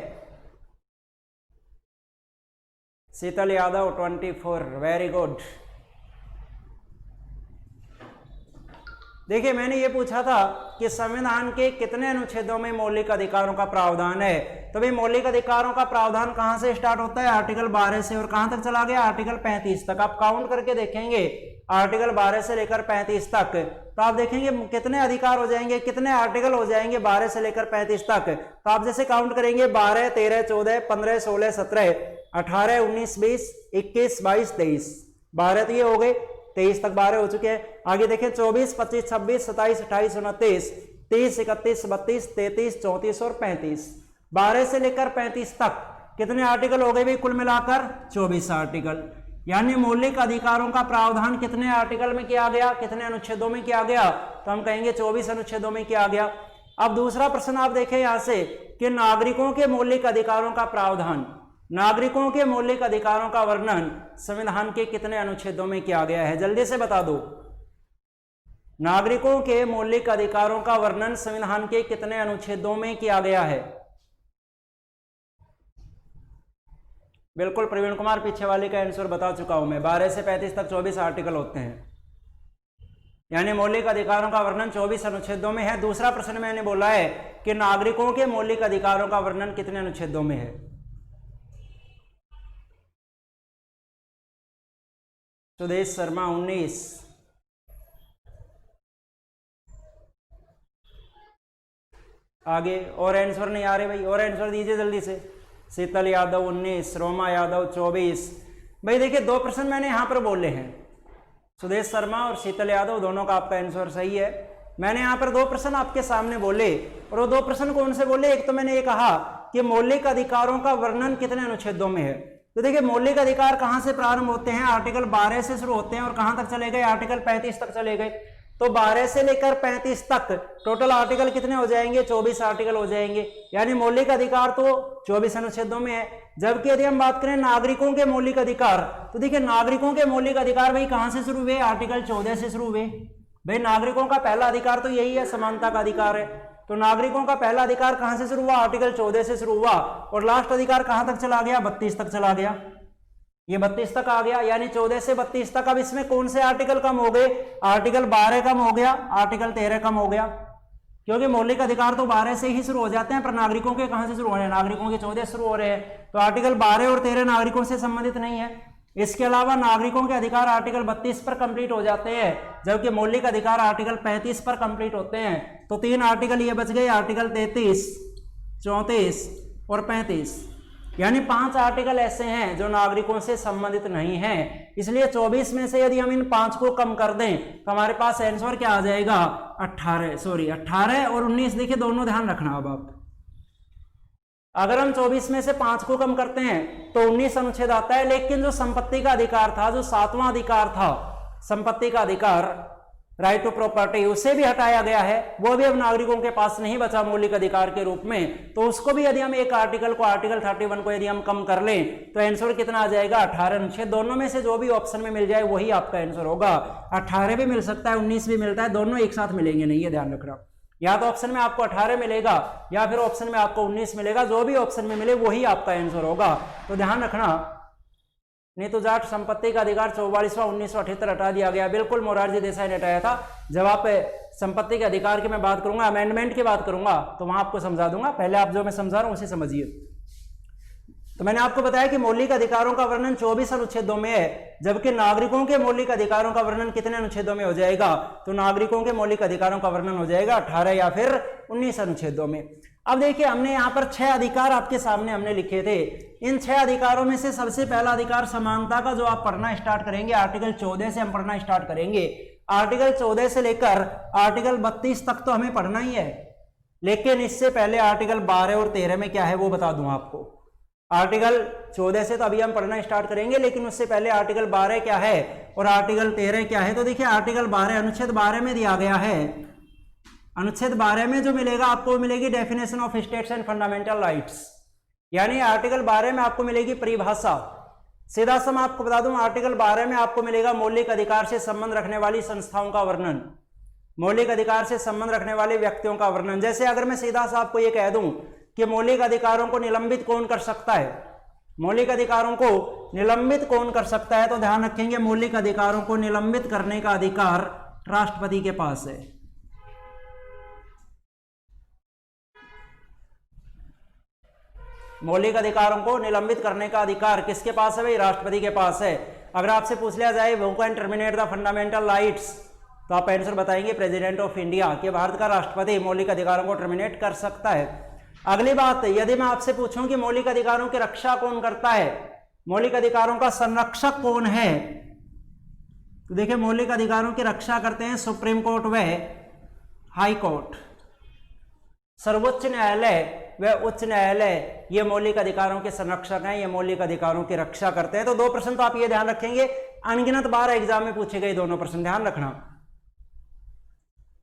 शीतल यादव 24, वेरी गुड। देखिए मैंने ये पूछा था कि संविधान के कितने अनुच्छेदों में मौलिक अधिकारों का प्रावधान है। तो भाई मौलिक अधिकारों का प्रावधान कहां से स्टार्ट होता है, आर्टिकल 12 से, और कहां तक चला गया, आर्टिकल 35 तक। आप काउंट करके देखेंगे आर्टिकल 12 से लेकर 35 तक, तो आप देखेंगे कितने अधिकार हो जाएंगे, कितने आर्टिकल हो जाएंगे 12 से लेकर 35 तक। तो आप जैसे काउंट करेंगे 12, 13, 14, 15, 16, 17, 18, 19, 20, 21, 22, 23, 12 तो ये हो गए, 23 तक 12 हो चुके हैं। आगे देखें 24, 25, 26, 27, 28, 29, 30, 31, 32, 33, 34 और 35। 12 से लेकर 35 तक कितने आर्टिकल हो गए भाई कुल मिलाकर? 24 आर्टिकल। यानी मौलिक अधिकारों का प्रावधान कितने आर्टिकल में किया गया, कितने अनुच्छेदों में किया गया? तो हम कहेंगे 24 अनुच्छेदों में किया गया। अब दूसरा प्रश्न आप देखें यहां से कि नागरिकों के मौलिक अधिकारों का प्रावधान, नागरिकों के मौलिक अधिकारों का वर्णन संविधान के कितने अनुच्छेदों में किया गया है? जल्दी से बता दो। नागरिकों के मौलिक अधिकारों का वर्णन संविधान के कितने अनुच्छेदों में किया गया है? बिल्कुल प्रवीण कुमार, पीछे वाले का आंसर बता चुका हूं मैं। 12 से 35 तक 24 आर्टिकल होते हैं, यानी मौलिक अधिकारों का वर्णन 24 अनुच्छेदों में है। दूसरा प्रश्न मैंने बोला है कि नागरिकों के मौलिक अधिकारों का वर्णन कितने अनुच्छेदों में है? सुदेश शर्मा 19, आगे और आंसर नहीं आ रहे भाई, और आंसर दीजिए जल्दी से। शीतल यादव 19, रोमा यादव 24। भाई देखिए 2 प्रश्न मैंने यहां पर बोले हैं, सुदेश शर्मा और शीतल यादव, दोनों का आपका आंसर सही है। मैंने यहां पर 2 प्रश्न आपके सामने बोले, और वो 2 प्रश्न कौन से बोले? एक तो मैंने ये कहा कि मौलिक अधिकारों का वर्णन कितने अनुच्छेदों में है। तो देखिए मौलिक अधिकार कहां से प्रारंभ होते हैं, आर्टिकल 12 से शुरू होते हैं और कहां तक चले गए, आर्टिकल 35 तक चले गए। तो 12 से लेकर 35 तक टोटल आर्टिकल कितने हो जाएंगे? 24 आर्टिकल हो जाएंगे। यानी मौलिक अधिकार तो 24 अनुच्छेदों में है। जबकि यदि हम बात करें नागरिकों के मौलिक अधिकार, तो देखिए नागरिकों के मौलिक अधिकार भाई कहां से शुरू हुए? आर्टिकल 14 से शुरू हुए। भाई नागरिकों का पहला अधिकार तो यही है, समानता का अधिकार है। तो नागरिकों का पहला अधिकार कहां से शुरू हुआ? आर्टिकल 14 से शुरू हुआ। और लास्ट अधिकार कहां तक चला गया? 32 तक चला गया। ये 32 तक आ गया, यानी 14 से 32 तक। अब इसमें कौन से आर्टिकल कम हो गए? आर्टिकल 12 कम हो गया, आर्टिकल 13 कम हो गया, क्योंकि मौलिक अधिकार तो 12 से ही शुरू हो जाते हैं, पर नागरिकों के कहां से शुरू हो रहे हैं? नागरिकों के 14 शुरू हो रहे हैं। तो आर्टिकल 12 और 13 नागरिकों से संबंधित नहीं है। इसके अलावा नागरिकों के अधिकार आर्टिकल 32 पर कंप्लीट हो जाते हैं, जबकि मौलिक अधिकार आर्टिकल 35 पर कंप्लीट होते हैं। तो 3 आर्टिकल ये बच गए, आर्टिकल 33, 34 और 35। यानी 5 आर्टिकल ऐसे हैं जो नागरिकों से संबंधित नहीं हैं। इसलिए 24 में से यदि हम इन 5 को कम कर दें तो हमारे पास आंसर क्या आ जाएगा? 18 और 19। देखिए दोनों ध्यान रखना। अब आप अगर हम 24 में से 5 को कम करते हैं तो 19 अनुच्छेद आता है, लेकिन जो संपत्ति का अधिकार था, जो 7वां अधिकार था, संपत्ति का अधिकार, राइट टू प्रॉपर्टी, उसे भी हटाया गया है। वो भी अब नागरिकों के पास नहीं बचा मौलिक अधिकार के रूप में। तो उसको भी यदि हम एक आर्टिकल को, आर्टिकल 31 को यदि हम कम कर लें तो आंसर कितना आ जाएगा? 18 अनुच्छेद। दोनों में से जो भी ऑप्शन में मिल जाए वही आपका आंसर होगा। 18 भी मिल सकता है, 19 भी मिलता है, दोनों एक साथ मिलेंगे नहीं, ये ध्यान रखना। या तो ऑप्शन में आपको 18 मिलेगा या फिर ऑप्शन में आपको 19 मिलेगा। जो भी ऑप्शन में मिले वही आपका आंसर होगा। तो ध्यान रखना। नहीं तो जाट संपत्ति का अधिकार 44वां 1978 हटा दिया गया। बिल्कुल मोरारजी देसाई ने हटाया था। जब आप संपत्ति के अधिकार की मैं बात करूंगा, अमेंडमेंट की बात करूंगा, तो वहां आपको समझा दूंगा। पहले आप जो मैं समझा रहा हूं उसे समझिए। तो मैंने आपको बताया कि मौलिक अधिकारों का वर्णन 24 अनुच्छेदों में है, जबकि नागरिकों के मौलिक अधिकारों का वर्णन कितने अनुच्छेदों में हो जाएगा? तो नागरिकों के मौलिक अधिकारों का वर्णन हो जाएगा 18 या फिर 19 अनुच्छेदों में। अब देखिए हमने यहाँ पर 6 अधिकार आपके सामने हमने लिखे थे। इन 6 अधिकारों में से सबसे पहला अधिकार समानता का, जो आप पढ़ना स्टार्ट करेंगे, आर्टिकल 14 से हम पढ़ना स्टार्ट करेंगे। आर्टिकल 14 से लेकर आर्टिकल 32 तक तो हमें पढ़ना ही है, लेकिन इससे पहले आर्टिकल 12 और 13 में क्या है वो बता दूं आपको। आर्टिकल 14 से तो अभी हम पढ़ना स्टार्ट करेंगे, लेकिन उससे पहले आर्टिकल 12 क्या है और आर्टिकल 13 क्या है। तो देखिए आर्टिकल 12 अनुच्छेद 12 में दिया गया है। अनुच्छेद 12 में जो मिलेगा आपको मिलेगी definition of states and fundamental rights, यानी आर्टिकल 12 में आपको मिलेगी परिभाषा। सीधा सा मैं आपको बता दूं, आर्टिकल 12 में आपको मिलेगा मौलिक अधिकार से संबंध रखने वाली संस्थाओं का वर्णन, मौलिक अधिकार से संबंध रखने वाले व्यक्तियों का वर्णन। जैसे अगर मैं सीधा सा आपको ये कह दूं कि मौलिक अधिकारों को निलंबित कौन कर सकता है, मौलिक अधिकारों को निलंबित कौन कर सकता है, तो ध्यान रखेंगे मौलिक अधिकारों को निलंबित करने का अधिकार राष्ट्रपति के पास है। मौलिक अधिकारों को निलंबित करने का अधिकार किसके पास है भाई? राष्ट्रपति के पास है। अगर आपसे पूछ लिया जाए who can terminate the fundamental rights, तो आप आंसर बताएंगे प्रेसिडेंट ऑफ इंडिया, कि भारत का राष्ट्रपति मौलिक अधिकारों को टर्मिनेट कर सकता है। अगली बात, यदि मैं आपसे पूछूं कि मौलिक अधिकारों की रक्षा कौन करता है, मौलिक अधिकारों का संरक्षक कौन है, तो देखिए मौलिक अधिकारों की रक्षा करते हैं सुप्रीम कोर्ट व हाई कोर्ट, सर्वोच्च न्यायालय व उच्च न्यायालय, ये मौलिक अधिकारों के संरक्षक हैं, ये मौलिक अधिकारों की रक्षा करते हैं। तो 2 प्रश्न तो आप ये ध्यान रखेंगे, अनगिनत बार एग्जाम में पूछे गए दोनों प्रश्न, ध्यान रखना।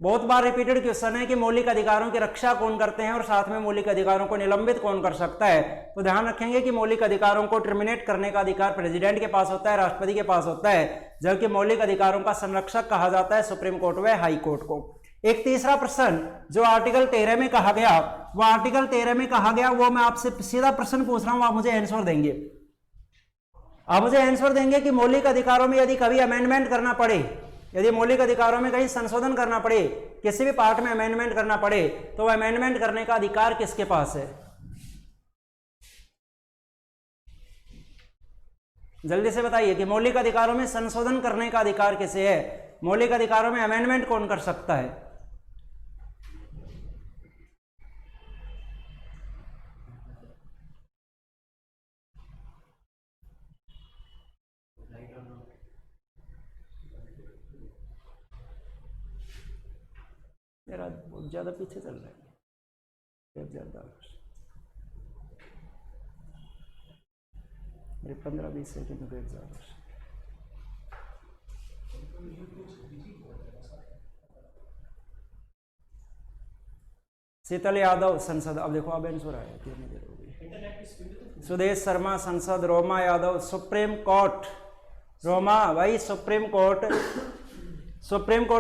बहुत बार रिपीटेड क्वेश्चन है कि मौलिक अधिकारों की रक्षा कौन करते हैं और साथ में मौलिक अधिकारों को निलंबित कौन कर सकता है। तो ध्यान रखेंगे कि मौलिक अधिकारों को टर्मिनेट करने का अधिकार प्रेसिडेंट के पास होता है, राष्ट्रपति के पास होता है, जबकि मौलिक अधिकारों का संरक्षक कहा जाता है सुप्रीम कोर्ट व हाई कोर्ट को। एक तीसरा प्रश्न जो आर्टिकल 13 में कहा गया, वो आर्टिकल 13 में कहा गया, वो मैं आपसे सीधा प्रश्न पूछ रहा हूं, आप मुझे आंसर देंगे। आप मुझे आंसर देंगे कि मौलिक अधिकारों में यदि कभी अमेंडमेंट करना पड़े, यदि मौलिक अधिकारों में कहीं संशोधन करना पड़े, किसी भी पार्ट में अमेंडमेंट करना पड़े, तो अमेंडमेंट करने का अधिकार किसके पास है? जल्दी से बताइए कि मौलिक अधिकारों में संशोधन करने का अधिकार किसे है, मौलिक अधिकारों में अमेंडमेंट कौन कर सकता है? मेरा बहुत ज्यादा पीछे चल रहा है, ज्यादा मेरे 15-20 सेकंड में ज्यादा। शीतल यादव संसद, अब देखो अब आंसर आया, कितनी देर हो गई। सुदेश शर्मा संसद, रोमा यादव सुप्रीम कोर्ट। रोमा भाई सुप्रीम कोर्ट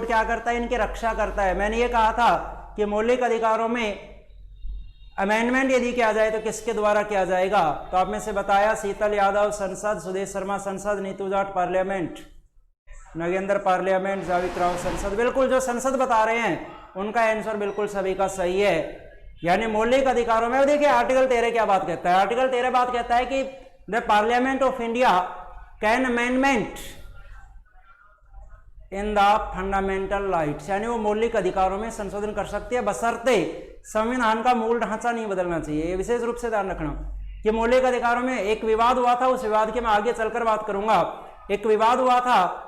क्या करता है? इनकी रक्षा करता है। मैंने ये कहा था कि मौलिक अधिकारों में अमेंडमेंट यदि किया जाए तो किसके द्वारा किया जाएगा? तो आप में से बताया शीतल यादव संसद, सुदेश शर्मा संसद, नीतू जाट पार्लियामेंट, नगेंद्र पार्लियामेंट, जावेद राव संसद। बिल्कुल जो संसद बता रहे हैं उनका आंसर बिल्कुल सभी का सही है। यानी मौलिक अधिकारों में देखिए आर्टिकल 13 क्या बात कहता है? आर्टिकल 13 बात कहता है कि the parliament of India can amendment in the fundamental rights, यानी वो मौलिक अधिकारों में संशोधन कर सकती है बशर्ते संविधान का मूल ढांचा नहीं बदलना चाहिए। ये विशेष रूप से ध्यान रखना कि मौलिक अधिकारों में एक विवाद हुआ था, उस विवाद की मैं आगे चलकर बात करूंगा। एक विवाद हुआ था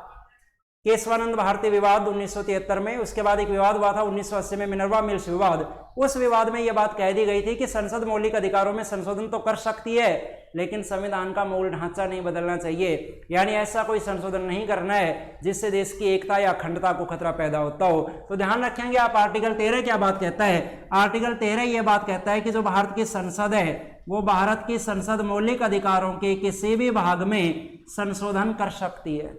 केशवानंद भारती विवाद 1973 में, उसके बाद एक विवाद हुआ था 1980 में मिनर्वा मिल्स विवाद। उस विवाद में यह बात कह दी गई थी कि संसद मौलिक अधिकारों में संशोधन तो कर सकती है लेकिन संविधान का मूल ढांचा नहीं बदलना चाहिए, यानी ऐसा कोई संशोधन नहीं करना है जिससे देश की एकता या अखंडता को खतरा पैदा होता हो। तो ध्यान रखेंगे आप, आर्टिकल 13 क्या बात कहता है? आर्टिकल 13 यह बात कहता है कि जो भारत की संसद है वो भारत की संसद मौलिक अधिकारों के किसी भी भाग में संशोधन कर सकती है।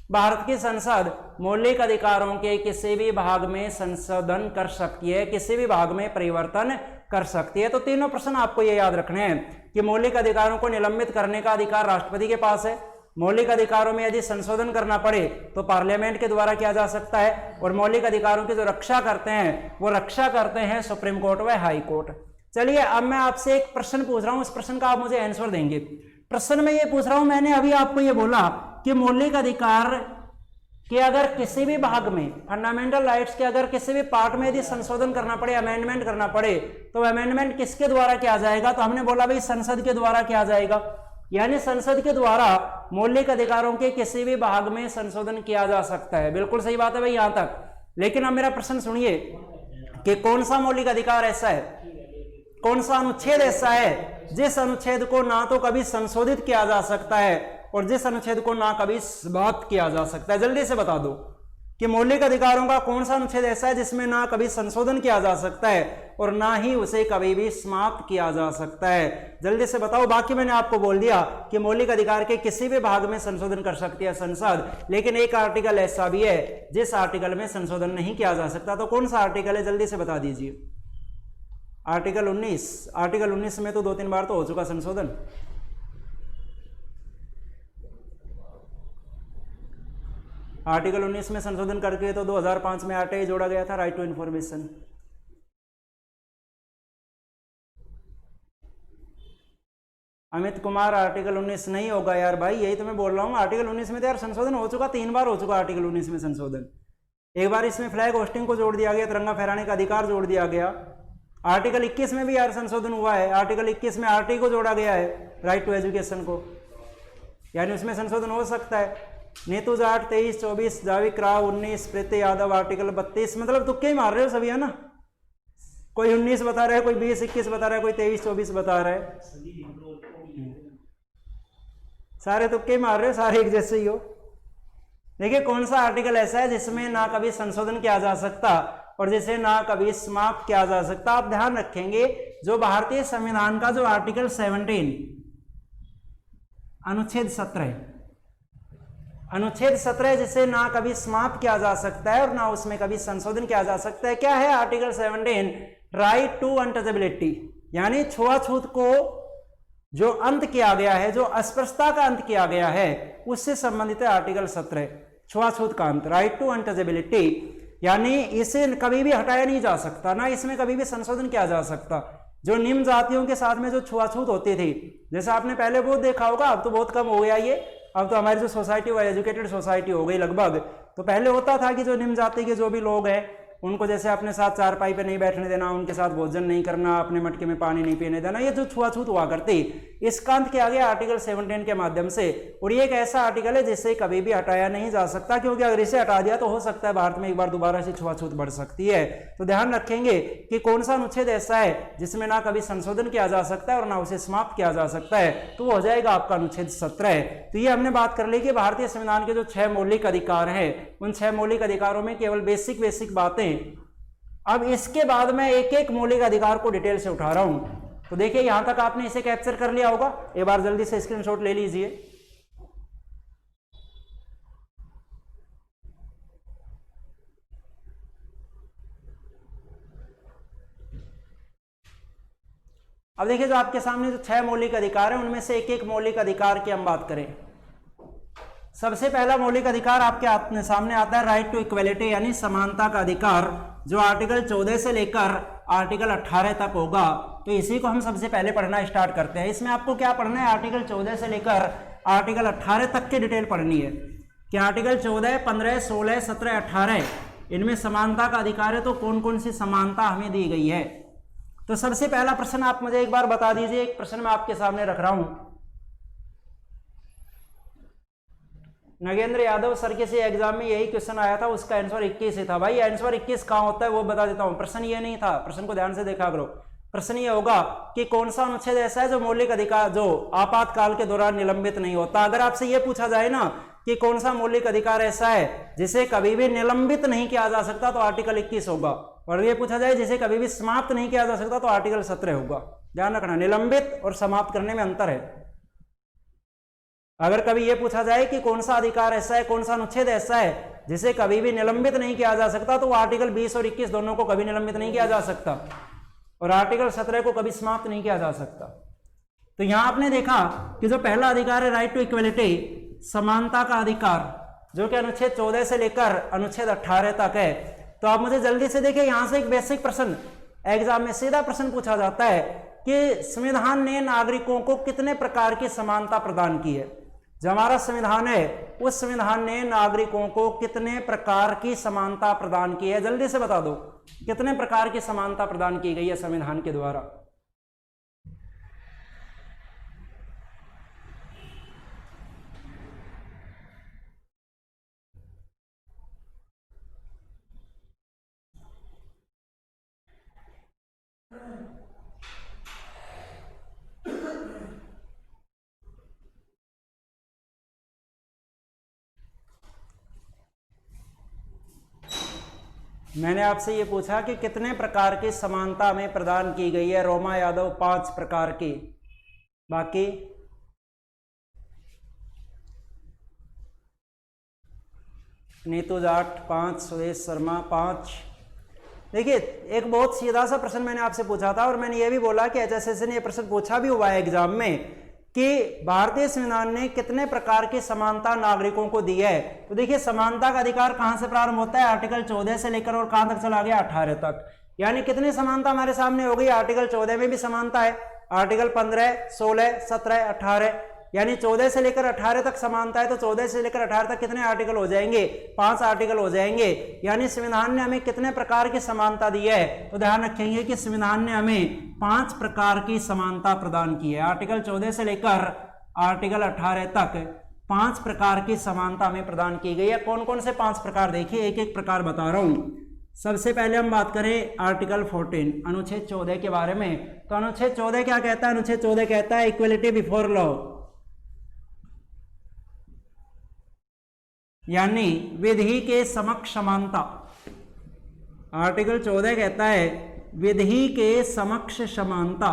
भारत की संसद मौलिक अधिकारों के किसी भी भाग में संशोधन कर सकती है, किसी भी भाग में परिवर्तन कर सकती है। तो तीनों प्रश्न आपको ये याद रखने हैं कि मौलिक अधिकारों को निलंबित करने का अधिकार राष्ट्रपति के पास है, मौलिक अधिकारों में यदि संशोधन करना पड़े तो पार्लियामेंट के द्वारा किया जा सकता है, और मौलिक अधिकारों की जो रक्षा करते हैं वो रक्षा करते हैं सुप्रीम कोर्ट व हाई कोर्ट। चलिए अब मैं आपसे एक प्रश्न पूछ रहा हूं, उस प्रश्न का आप मुझे आंसर देंगे। प्रश्न में ये पूछ रहा हूं, मैंने अभी आपको ये बोला कि मौलिक अधिकार कि अगर किसी भी भाग में फंडामेंटल राइट्स के अगर किसी भी पार्ट में यदि संशोधन करना पड़े, अमेंडमेंट करना पड़े, तो अमेंडमेंट किसके द्वारा किया जाएगा? तो हमने बोला भाई संसद के द्वारा किया जाएगा, यानी संसद के द्वारा मौलिक अधिकारों के किसी भी भाग में संशोधन किया जा सकता है। बिल्कुल सही बात है भाई यहां तक। लेकिन अब मेरा प्रश्न सुनिए कि कौन सा मौलिक अधिकार ऐसा है, कौन सा अनुच्छेद ऐसा है जिस अनुच्छेद को ना तो कभी संशोधित किया जा सकता है और जिस अनुच्छेद को ना कभी समाप्त किया जा सकता है? जल्दी से बता दो कि मौलिक अधिकारों का कौन सा अनुच्छेद ऐसा है जिसमें ना कभी संशोधन किया जा सकता है और ना ही उसे कभी भी समाप्त किया जा सकता है। जल्दी से बताओ। बाकी मैंने आपको बोल दिया कि मौलिक अधिकार के किसी भी भाग में संशोधन कर सकती है संसद, लेकिन एक आर्टिकल ऐसा भी है जिस आर्टिकल में संशोधन नहीं किया जा सकता। तो कौन सा आर्टिकल है? जल्दी से बता दीजिए। आर्टिकल 19। आर्टिकल 19 में तो 2-3 बार तो हो चुका संशोधन। आर्टिकल 19 में संशोधन करके तो 2005 में आरटीआई जोड़ा गया था, right to information. Amit Kumar article 19 नहीं होगा यार भाई, यही तो मैं बोल रहा हूँ। आर्टिकल 19 में तो यार संशोधन हो चुका, 3 बार हो चुका आर्टिकल 19 में संशोधन। एक बार इसमें फ्लैग होस्टिंग को जोड़ दिया गया, तिरंगा फहराने का अधिकार जोड़ दिया गया। आर्टिकल 21 में भी यार संशोधन हुआ है, आर्टिकल 21 में आरटी को जोड़ा गया है, राइट टू एजुकेशन को, यानी उसमें संशोधन हो सकता है। नीतू जाट 23, 24, जावेद राव 19, प्रीति यादव आर्टिकल 32। मतलब तुक्के ही मार रहे हो सभी, है ना? कोई 19 बता रहा है, कोई 20, 21 बता रहा है, कोई 23, 24 बता रहा है। सारे तुक्के ही मार रहे हो, सारे एक जैसे ही हो। देखिए कौन सा आर्टिकल ऐसा है जिसमें ना कभी संशोधन किया जा सकता और जिसे ना कभी समाप्त किया जा सकता। आप ध्यान रखेंगे जो भारतीय संविधान का जो आर्टिकल 17 अनुच्छेद 17, अनुच्छेद 17 जिसे ना कभी समाप्त किया जा सकता है और ना उसमें कभी संशोधन किया जा सकता है। क्या है आर्टिकल 17? राइट टू अनटचेबिलिटी, यानी छुआछूत को जो अंत किया गया है, जो अस्पृश्यता का अंत किया गया है, उससे संबंधित है आर्टिकल 17, छुआछूत का अंत, राइट टू अनटचेबिलिटी। यानी इसे कभी भी हटाया नहीं जा सकता, ना इसमें कभी भी संशोधन किया जा सकता। जो निम्न जातियों के साथ में जो छुआछूत होती थी, जैसे आपने पहले बहुत देखा होगा, अब तो बहुत कम हो गया ये, अब तो हमारी जो सोसाइटी वो एजुकेटेड सोसाइटी हो गई लगभग। तो पहले होता था कि जो निम्न जाति के जो भी लोग हैं उनको जैसे अपने साथ चारपाई पे नहीं बैठने देना, उनके साथ भोजन नहीं करना, अपने मटके में पानी नहीं पीने देना, ये जो छुआछूत हुआ करती, इसका अंत किया गया आर्टिकल 17 के माध्यम से। और ये एक ऐसा आर्टिकल है जिसे कभी भी हटाया नहीं जा सकता, क्योंकि अगर इसे हटा दिया तो हो सकता है भारत में एक बार दोबारा से छुआछूत बढ़ सकती है। तो ध्यान रखेंगे कि कौन सा अनुच्छेद ऐसा है जिसमें ना कभी संशोधन किया जा सकता है और ना उसे समाप्त किया जा सकता है, तो वो हो जाएगा आपका अनुच्छेद 17। तो ये हमने बात कर ली कि भारतीय संविधान के जो 6 मौलिक अधिकार हैं, उन 6 मौलिक अधिकारों में केवल बेसिक बातें अब इसके बाद मैं एक एक मौलिक अधिकार को डिटेल से उठा रहा हूं। तो देखिए यहां तक आपने इसे कैप्चर कर लिया होगा, एक बार जल्दी से स्क्रीनशॉट ले लीजिए। अब देखिए जो आपके सामने जो 6 मौलिक अधिकार हैं उनमें से एक एक मौलिक अधिकार की हम बात करें। सबसे पहला मौलिक अधिकार आपके सामने आता है राइट टू इक्वलिटी यानी समानता का अधिकार, जो आर्टिकल 14 से लेकर आर्टिकल 18 तक होगा। तो इसी को हम सबसे पहले पढ़ना स्टार्ट करते हैं। इसमें आपको क्या पढ़ना है, आर्टिकल 14 से लेकर आर्टिकल 18 तक की डिटेल पढ़नी है कि आर्टिकल 14, 15, 16, 17, 18 इनमें समानता का अधिकार है, तो कौन कौन सी समानता हमें दी गई है। तो सबसे पहला प्रश्न आप मुझे एक बार बता दीजिए, एक प्रश्न मैं आपके सामने रख रहा हूं। नगेंद्र यादव सर के से एग्जाम में यही क्वेश्चन आया था, उसका आंसर 21 ही था। भाई आंसर 21 कहां होता है वो बता देता हूं। प्रश्न ये नहीं था, प्रश्न को ध्यान से देखा करो। प्रश्न ये होगा कि कौन सा अनुच्छेद ऐसा है जो मौलिक अधिकार जो आपातकाल के दौरान निलंबित नहीं होता। अगर आपसे ये पूछा जाए ना कि कौन सा मौलिक अधिकार ऐसा है जिसे कभी भी निलंबित नहीं किया जा सकता, तो आर्टिकल 21 होगा। और ये पूछा जाए जिसे कभी भी समाप्त नहीं किया जा सकता, तो आर्टिकल 17 होगा। ध्यान रखना, निलंबित और समाप्त करने में अंतर है। अगर कभी यह पूछा जाए कि कौन सा अधिकार ऐसा है, कौन सा अनुच्छेद ऐसा है जिसे कभी भी निलंबित नहीं किया जा सकता, तो वो आर्टिकल 20 और 21 दोनों को कभी निलंबित नहीं किया जा सकता, और आर्टिकल 17 को कभी समाप्त नहीं किया जा सकता। तो यहां आपने देखा कि जो पहला अधिकार है राइट टू इक्वलिटी, समानता का अधिकार, जो कि अनुच्छेद 14 से लेकर अनुच्छेद 18 तक है। तो आप मुझे जल्दी से देखिए, यहां से एक बेसिक प्रश्न एग्जाम में सीधा प्रश्न पूछा जाता है कि संविधान ने नागरिकों को कितने प्रकार की समानता प्रदान की है। जो हमारा संविधान है उस संविधान ने नागरिकों को कितने प्रकार की समानता प्रदान की है, जल्दी से बता दो, कितने प्रकार की समानता प्रदान की गई है संविधान के द्वारा। मैंने आपसे ये पूछा कि कितने प्रकार की समानता में प्रदान की गई है। रोमा यादव 5 प्रकार की, बाकी नीतू जाट 5, सुरेश शर्मा 5। देखिए एक बहुत सीधा सा प्रश्न मैंने आपसे पूछा था, और मैंने ये भी बोला कि HSSC ने ये प्रश्न पूछा भी हुआ है एग्जाम में कि भारतीय संविधान ने कितने प्रकार की समानता नागरिकों को दी है। तो देखिए समानता का अधिकार कहां से प्रारंभ होता है, आर्टिकल 14 से लेकर और कहां तक चला गया, 18 तक। यानी कितनी समानता हमारे सामने हो गई, आर्टिकल 14 में भी समानता है, आर्टिकल 15, 16, 17, 18, यानी 14 से लेकर 18 तक समानता है। तो 14 से लेकर 18 तक कितने आर्टिकल हो जाएंगे, 5 आर्टिकल हो जाएंगे। यानी संविधान ने हमें कितने प्रकार की समानता दी है, तो ध्यान रखेंगे कि संविधान ने हमें 5 प्रकार की समानता प्रदान की है। आर्टिकल 14 से लेकर आर्टिकल 18 तक 5 प्रकार की समानता हमें प्रदान की गई है। कौन कौन से 5 प्रकार, देखिए एक एक प्रकार बता रहा हूं। सबसे पहले हम बात करें आर्टिकल 14 अनुच्छेद 14 के बारे में। तो अनुच्छेद 14 क्या कहता है, अनुच्छेद 14 कहता है इक्वलिटी बिफोर लॉ, यानी विधि के समक्ष समानता। आर्टिकल 14 कहता है विधि के समक्ष समानता।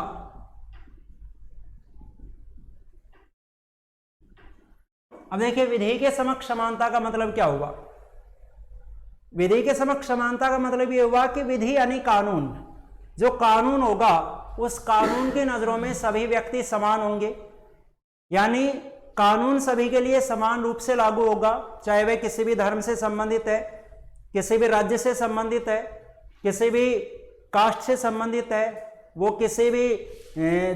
अब देखिए विधि के समक्ष समानता का मतलब क्या हुआ। विधि के समक्ष समानता का मतलब ये हुआ कि विधि यानी कानून, जो कानून होगा उस कानून की नजरों में सभी व्यक्ति समान होंगे, यानी कानून सभी के लिए समान रूप से लागू होगा, चाहे वह किसी भी धर्म से संबंधित है, किसी भी राज्य से संबंधित है, किसी भी कास्ट से संबंधित है, वो किसी भी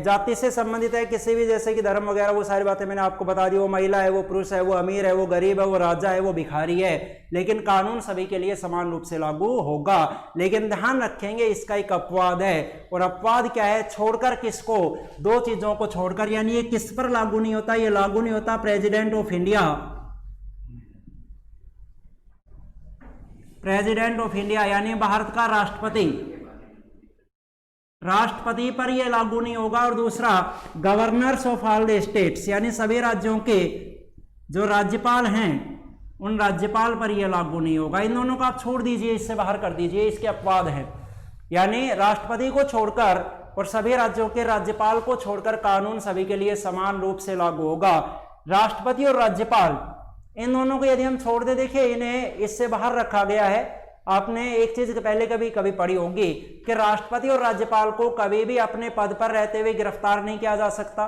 जाति से संबंधित है, किसी भी जैसे कि धर्म वगैरह, वो सारी बातें मैंने आपको बता दी। वो महिला है, वो पुरुष है, वो अमीर है, वो गरीब है, वो राजा है, वो भिखारी है, लेकिन कानून सभी के लिए समान रूप से लागू होगा। लेकिन ध्यान रखेंगे इसका एक अपवाद है, और अपवाद क्या है, छोड़कर किसको, 2 चीजों को छोड़कर। यानी ये किस पर लागू नहीं होता, ये लागू नहीं होता president of India, president of India यानी भारत का राष्ट्रपति, राष्ट्रपति पर यह लागू नहीं होगा। और दूसरा governors of all the states, यानी सभी राज्यों के जो राज्यपाल हैं उन राज्यपाल पर यह लागू नहीं होगा। इन दोनों को आप छोड़ दीजिए, इससे बाहर कर दीजिए, इसके अपवाद हैं। यानी राष्ट्रपति को छोड़कर और सभी राज्यों के राज्यपाल को छोड़कर कानून सभी के लिए समान रूप से लागू होगा। राष्ट्रपति और राज्यपाल इन दोनों को यदि हम छोड़ दे, देखिए इन्हें इससे बाहर रखा गया है। आपने एक चीज पहले कभी पढ़ी होगी कि राष्ट्रपति और राज्यपाल को कभी भी अपने पद पर रहते हुए गिरफ्तार नहीं किया जा सकता,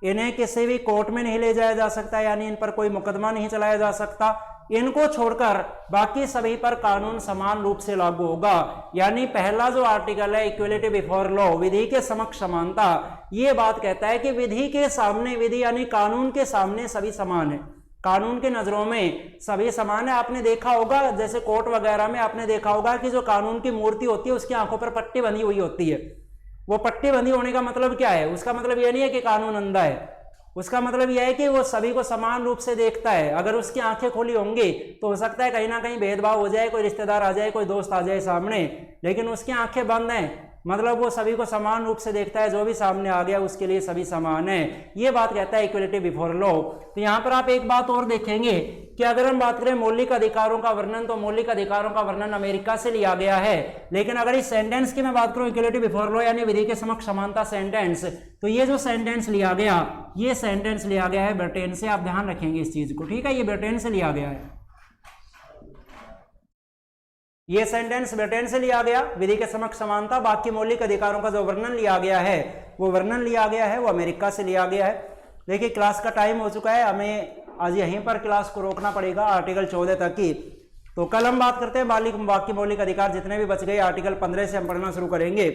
इन्हें किसी भी कोर्ट में नहीं ले जाया जा सकता, यानी इन पर कोई मुकदमा नहीं चलाया जा सकता। इनको छोड़कर बाकी सभी पर कानून समान रूप से लागू होगा। यानी पहला जो आर्टिकल है इक्वलिटी बिफोर लॉ, विधि के समक्ष समानता, ये बात कहता है कि विधि के सामने, विधि यानी कानून के सामने सभी समान है, कानून के नजरों में सभी समान है। आपने देखा होगा जैसे कोर्ट वगैरह में आपने देखा होगा कि जो कानून की मूर्ति होती है उसकी आंखों पर पट्टी बंधी हुई होती है। वो पट्टी बंधी होने का मतलब क्या है? उसका मतलब यह नहीं है कि कानून अंधा है, उसका मतलब यह है कि वो सभी को समान रूप से देखता है। अगर उसकी आंखें खुली होंगी तो हो सकता है कहीं ना कहीं भेदभाव हो जाए, कोई रिश्तेदार आ जाए, कोई दोस्त आ जाए सामने, लेकिन उसकी आंखें बंद हैं, मतलब वो सभी को समान रूप से देखता है, जो भी सामने आ गया उसके लिए सभी समान है। ये बात कहता है इक्वलिटी बिफोर लॉ। तो यहाँ पर आप एक बात और देखेंगे कि अगर हम बात करें मौलिक अधिकारों का वर्णन, तो मौलिक अधिकारों का वर्णन अमेरिका से लिया गया है। लेकिन अगर इस सेंटेंस की मैं बात करूं, इक्वलिटी बिफोर लॉ यानी विधि के समक्ष समानता सेंटेंस, तो ये जो सेंटेंस लिया गया, ये सेंटेंस लिया गया है ब्रिटेन से। आप ध्यान रखेंगे इस चीज को, ठीक है? ये ब्रिटेन से लिया गया है, ये सेंटेंस ब्रिटेन से लिया गया, विधि के समक्ष समानता। बाकी मौलिक अधिकारों का जो वर्णन लिया गया है, वो वर्णन लिया गया है, वो अमेरिका से लिया गया है। देखिए क्लास का टाइम हो चुका है, हमें आज यहीं पर क्लास को रोकना पड़ेगा आर्टिकल 14 तक की। तो कल हम बात करते हैं बाकी मौलिक अधिकार जितने भी बच गए, आर्टिकल 15 से हम पढ़ना शुरू करेंगे।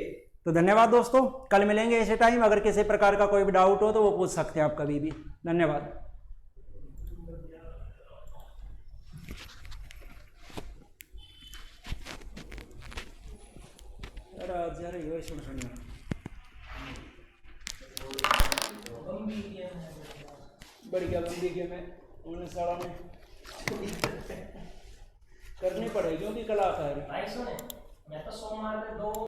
तो धन्यवाद दोस्तों, कल मिलेंगे इसी टाइम। अगर किसी प्रकार का कोई भी डाउट हो तो वो पूछ सकते हैं आप कभी भी। धन्यवाद। बढ़िया बंदी के में उन्हें सारा में करनी पड़ेगी क्योंकि कलाकार है।